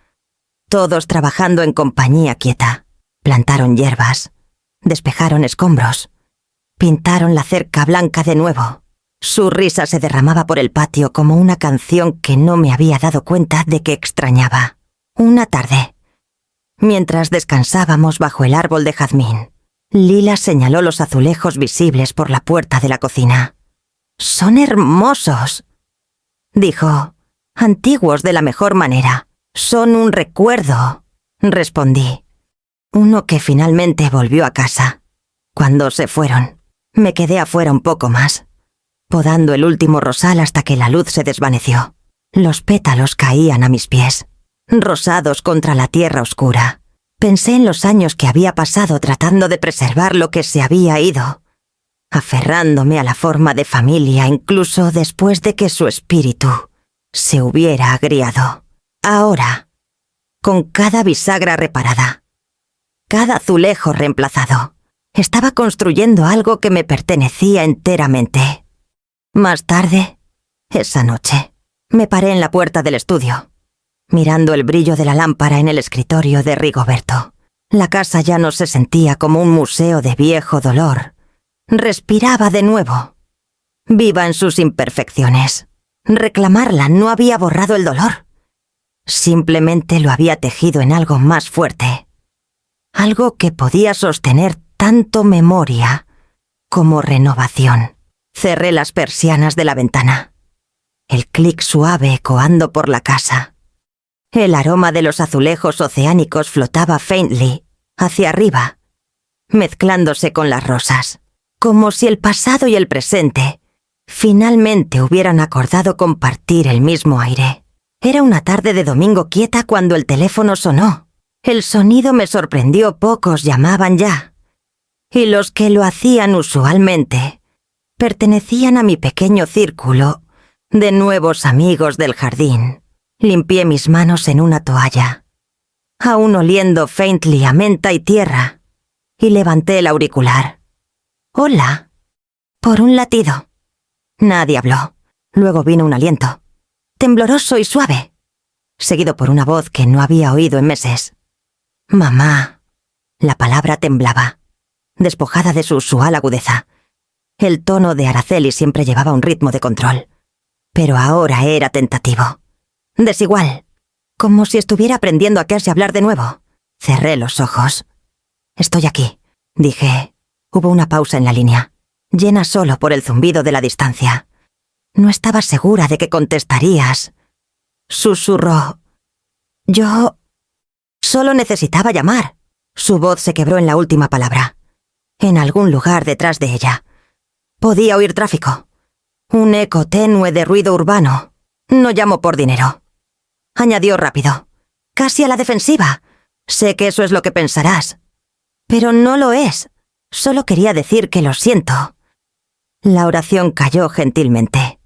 Todos trabajando en compañía quieta. Plantaron hierbas, despejaron escombros, pintaron la cerca blanca de nuevo. Su risa se derramaba por el patio como una canción que no me había dado cuenta de que extrañaba. Una tarde, mientras descansábamos bajo el árbol de jazmín, Lila señaló los azulejos visibles por la puerta de la cocina. «Son hermosos», dijo, «antiguos de la mejor manera. Son un recuerdo», respondí. Uno que finalmente volvió a casa. Cuando se fueron, me quedé afuera un poco más, podando el último rosal hasta que la luz se desvaneció. Los pétalos caían a mis pies, rosados contra la tierra oscura. Pensé en los años que había pasado tratando de preservar lo que se había ido, aferrándome a la forma de familia incluso después de que su espíritu se hubiera agriado. Ahora, con cada bisagra reparada, cada azulejo reemplazado, estaba construyendo algo que me pertenecía enteramente. Más tarde, esa noche, me paré en la puerta del estudio, mirando el brillo de la lámpara en el escritorio de Rigoberto. La casa ya no se sentía como un museo de viejo dolor. Respiraba de nuevo, viva en sus imperfecciones. Reclamarla no había borrado el dolor. Simplemente lo había tejido en algo más fuerte. Algo que podía sostener tanto memoria como renovación. Cerré las persianas de la ventana. El clic suave ecoando por la casa. El aroma de los azulejos oceánicos flotaba faintly hacia arriba, mezclándose con las rosas, como si el pasado y el presente finalmente hubieran acordado compartir el mismo aire. Era una tarde de domingo quieta cuando el teléfono sonó. El sonido me sorprendió, pocos llamaban ya, y los que lo hacían usualmente pertenecían a mi pequeño círculo de nuevos amigos del jardín. Limpié mis manos en una toalla, aún oliendo faintly a menta y tierra, y levanté el auricular. «Hola», por un latido. Nadie habló. Luego vino un aliento, tembloroso y suave, seguido por una voz que no había oído en meses. «Mamá». La palabra temblaba, despojada de su usual agudeza. El tono de Araceli siempre llevaba un ritmo de control, pero ahora era tentativo. Desigual, como si estuviera aprendiendo a quererse hablar de nuevo. Cerré los ojos. «Estoy aquí», dije. Hubo una pausa en la línea, llena solo por el zumbido de la distancia. «No estaba segura de que contestarías», susurró. «Yo solo necesitaba llamar». Su voz se quebró en la última palabra. En algún lugar detrás de ella podía oír tráfico, un eco tenue de ruido urbano. «No llamo por dinero», añadió rápido, casi a la defensiva. «Sé que eso es lo que pensarás, pero no lo es. Solo quería decir que lo siento». La oración cayó gentilmente,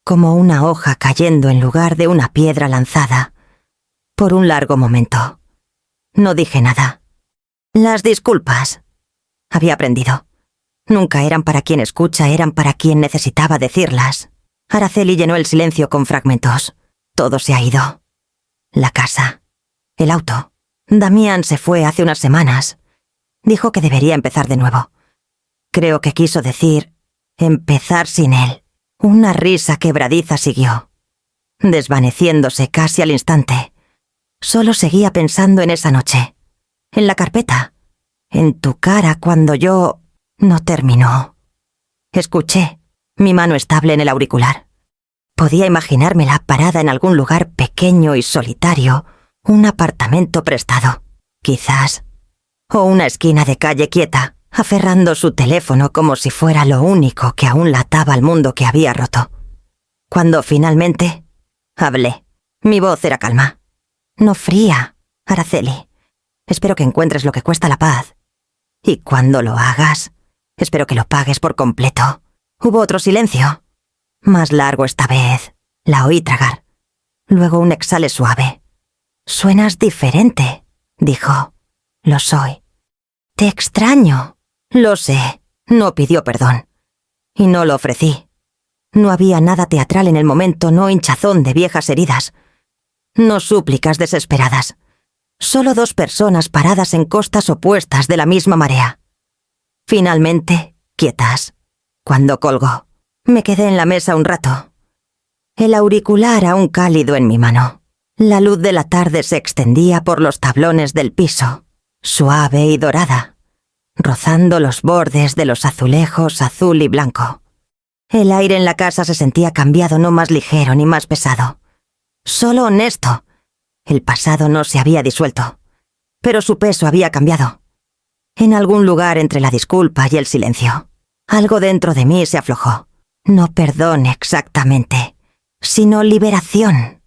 como una hoja cayendo en lugar de una piedra lanzada. Por un largo momento, no dije nada. «Las disculpas», había aprendido. Nunca eran para quien escucha, eran para quien necesitaba decirlas. Araceli llenó el silencio con fragmentos. Todo se ha ido. La casa. El auto. Damián se fue hace unas semanas. Dijo que debería empezar de nuevo. Creo que quiso decir empezar sin él. Una risa quebradiza siguió, desvaneciéndose casi al instante. Solo seguía pensando en esa noche, en la carpeta, en tu cara cuando yo... No terminó. Escuché, mi mano estable en el auricular. Podía imaginármela parada en algún lugar pequeño y solitario, un apartamento prestado, quizás, o una esquina de calle quieta, aferrando su teléfono como si fuera lo único que aún la ataba al mundo que había roto. Cuando finalmente hablé, mi voz era calma. no fría, Araceli. Espero que encuentres lo que cuesta la paz. Y cuando lo hagas, espero que lo pagues por completo. Hubo otro silencio. Más largo esta vez. La oí tragar. Luego un exhale suave. «Suenas diferente», dijo. «Lo soy». «Te extraño». «Lo sé». No pidió perdón. Y no lo ofrecí. No había nada teatral en el momento, no hinchazón de viejas heridas. No súplicas desesperadas. Solo dos personas paradas en costas opuestas de la misma marea. Finalmente, quietas. Cuando colgó, me quedé en la mesa un rato. El auricular aún cálido en mi mano. La luz de la tarde se extendía por los tablones del piso, suave y dorada, rozando los bordes de los azulejos azul y blanco. El aire en la casa se sentía cambiado, no más ligero ni más pesado. Solo honesto. El pasado no se había disuelto, pero su peso había cambiado. En algún lugar entre la disculpa y el silencio, algo dentro de mí se aflojó. No perdón exactamente, sino liberación.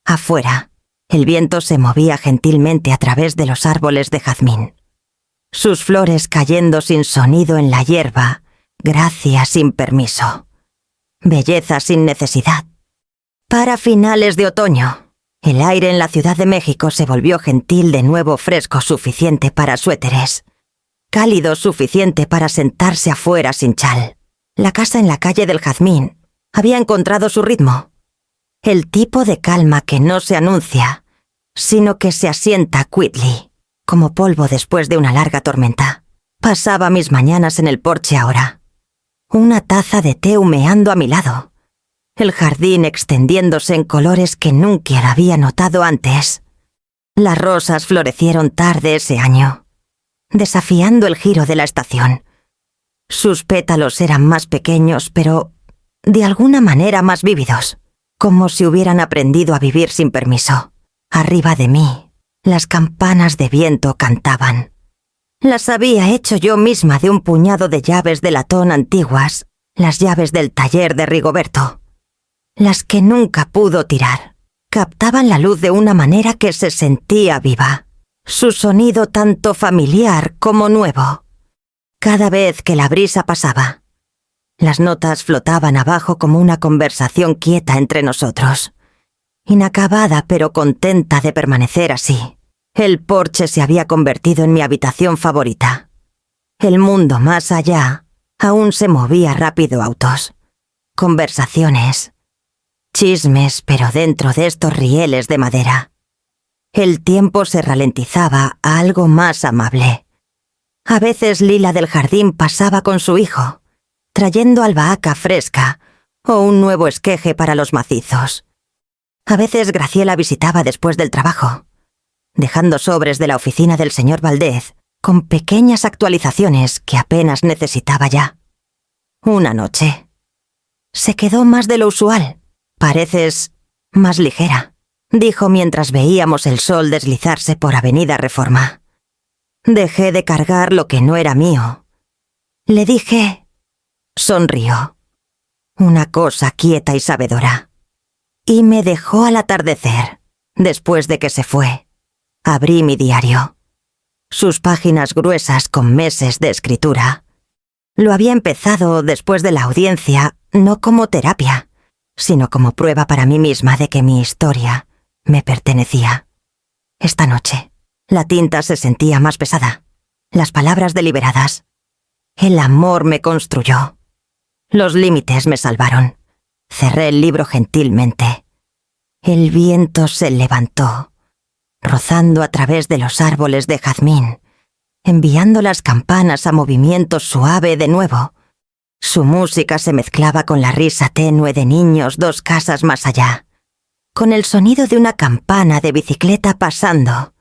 Afuera, el viento se movía gentilmente a través de los árboles de jazmín. Sus flores cayendo sin sonido en la hierba, gracia sin permiso, belleza sin necesidad. Para finales de otoño, el aire en la Ciudad de México se volvió gentil de nuevo, fresco suficiente para suéteres, cálido suficiente para sentarse afuera sin chal. La casa en la calle del Jazmín había encontrado su ritmo. El tipo de calma que no se anuncia, sino que se asienta quietly, como polvo después de una larga tormenta. Pasaba mis mañanas en el porche ahora. Una taza de té humeando a mi lado. El jardín extendiéndose en colores que nunca había notado antes. Las rosas florecieron tarde ese año, desafiando el giro de la estación. Sus pétalos eran más pequeños, pero de alguna manera más vívidos, como si hubieran aprendido a vivir sin permiso. Arriba de mí, las campanas de viento cantaban. Las había hecho yo misma de un puñado de llaves de latón antiguas, las llaves del taller de Rigoberto. Las que nunca pudo tirar. Captaban la luz de una manera que se sentía viva. Su sonido tanto familiar como nuevo. Cada vez que la brisa pasaba, las notas flotaban abajo como una conversación quieta entre nosotros. Inacabada pero contenta de permanecer así. El porche se había convertido en mi habitación favorita. El mundo más allá aún se movía rápido, autos, conversaciones, chismes, pero dentro de estos rieles de madera. El tiempo se ralentizaba a algo más amable. A veces Lila del jardín pasaba con su hijo, trayendo albahaca fresca o un nuevo esqueje para los macizos. A veces Graciela visitaba después del trabajo, dejando sobres de la oficina del señor Valdez con pequeñas actualizaciones que apenas necesitaba ya. Una noche. Se quedó más de lo usual. Pareces más ligera, dijo mientras veíamos el sol deslizarse por Avenida Reforma. Dejé de cargar lo que no era mío. Le dije... Sonrió. Una cosa quieta y sabedora. Y me dejó al atardecer, después de que se fue. Abrí mi diario. Sus páginas gruesas con meses de escritura. Lo había empezado después de la audiencia, no como terapia, sino como prueba para mí misma de que mi historia me pertenecía. Esta noche, la tinta se sentía más pesada, las palabras deliberadas. El amor me construyó. Los límites me salvaron. Cerré el libro gentilmente. El viento se levantó, rozando a través de los árboles de jazmín, enviando las campanas a movimiento suave de nuevo. Su música se mezclaba con la risa tenue de niños 2 casas más allá, con el sonido de una campana de bicicleta pasando,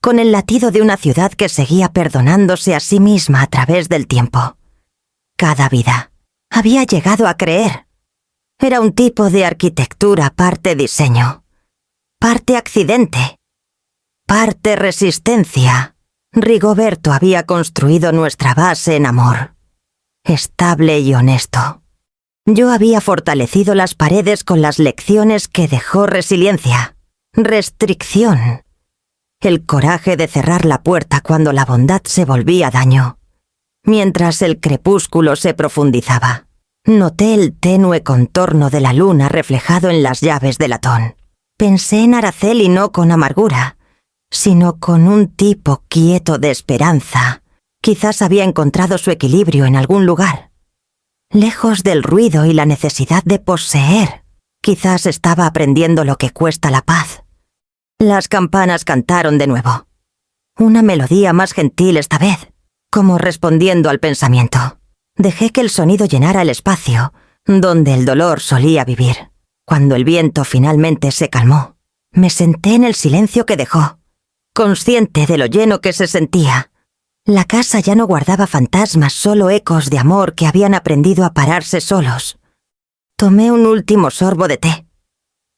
con el latido de una ciudad que seguía perdonándose a sí misma a través del tiempo. Cada vida había llegado a creer. Era un tipo de arquitectura parte diseño, parte accidente, parte resistencia. Rigoberto había construido nuestra base en amor, estable y honesto. Yo había fortalecido las paredes con las lecciones que dejó resiliencia. restricción, el coraje de cerrar la puerta cuando la bondad se volvía daño. Mientras el crepúsculo se profundizaba, noté el tenue contorno de la luna reflejado en las llaves de latón. Pensé en Araceli no con amargura, sino con un tipo quieto de esperanza. Quizás había encontrado su equilibrio en algún lugar. Lejos del ruido y la necesidad de poseer, quizás estaba aprendiendo lo que cuesta la paz. Las campanas cantaron de nuevo. Una melodía más gentil esta vez, como respondiendo al pensamiento. Dejé que el sonido llenara el espacio donde el dolor solía vivir. Cuando el viento finalmente se calmó, me senté en el silencio que dejó, consciente de lo lleno que se sentía. La casa ya no guardaba fantasmas, solo ecos de amor que habían aprendido a pararse solos. Tomé un último sorbo de té,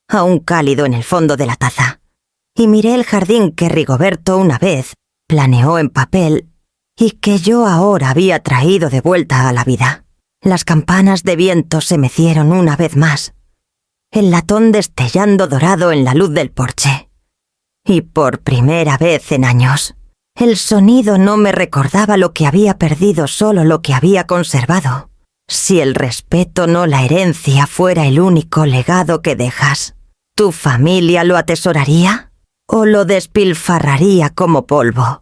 aún cálido en el fondo de la taza, y miré el jardín que Rigoberto una vez planeó en papel y que yo ahora había traído de vuelta a la vida. Las campanas de viento se mecieron una vez más, el latón destellando dorado en la luz del porche. Y por primera vez en años, el sonido no me recordaba lo que había perdido, solo lo que había conservado. Si el respeto, no la herencia, fuera el único legado que dejas, ¿tu familia lo atesoraría o lo despilfarraría como polvo?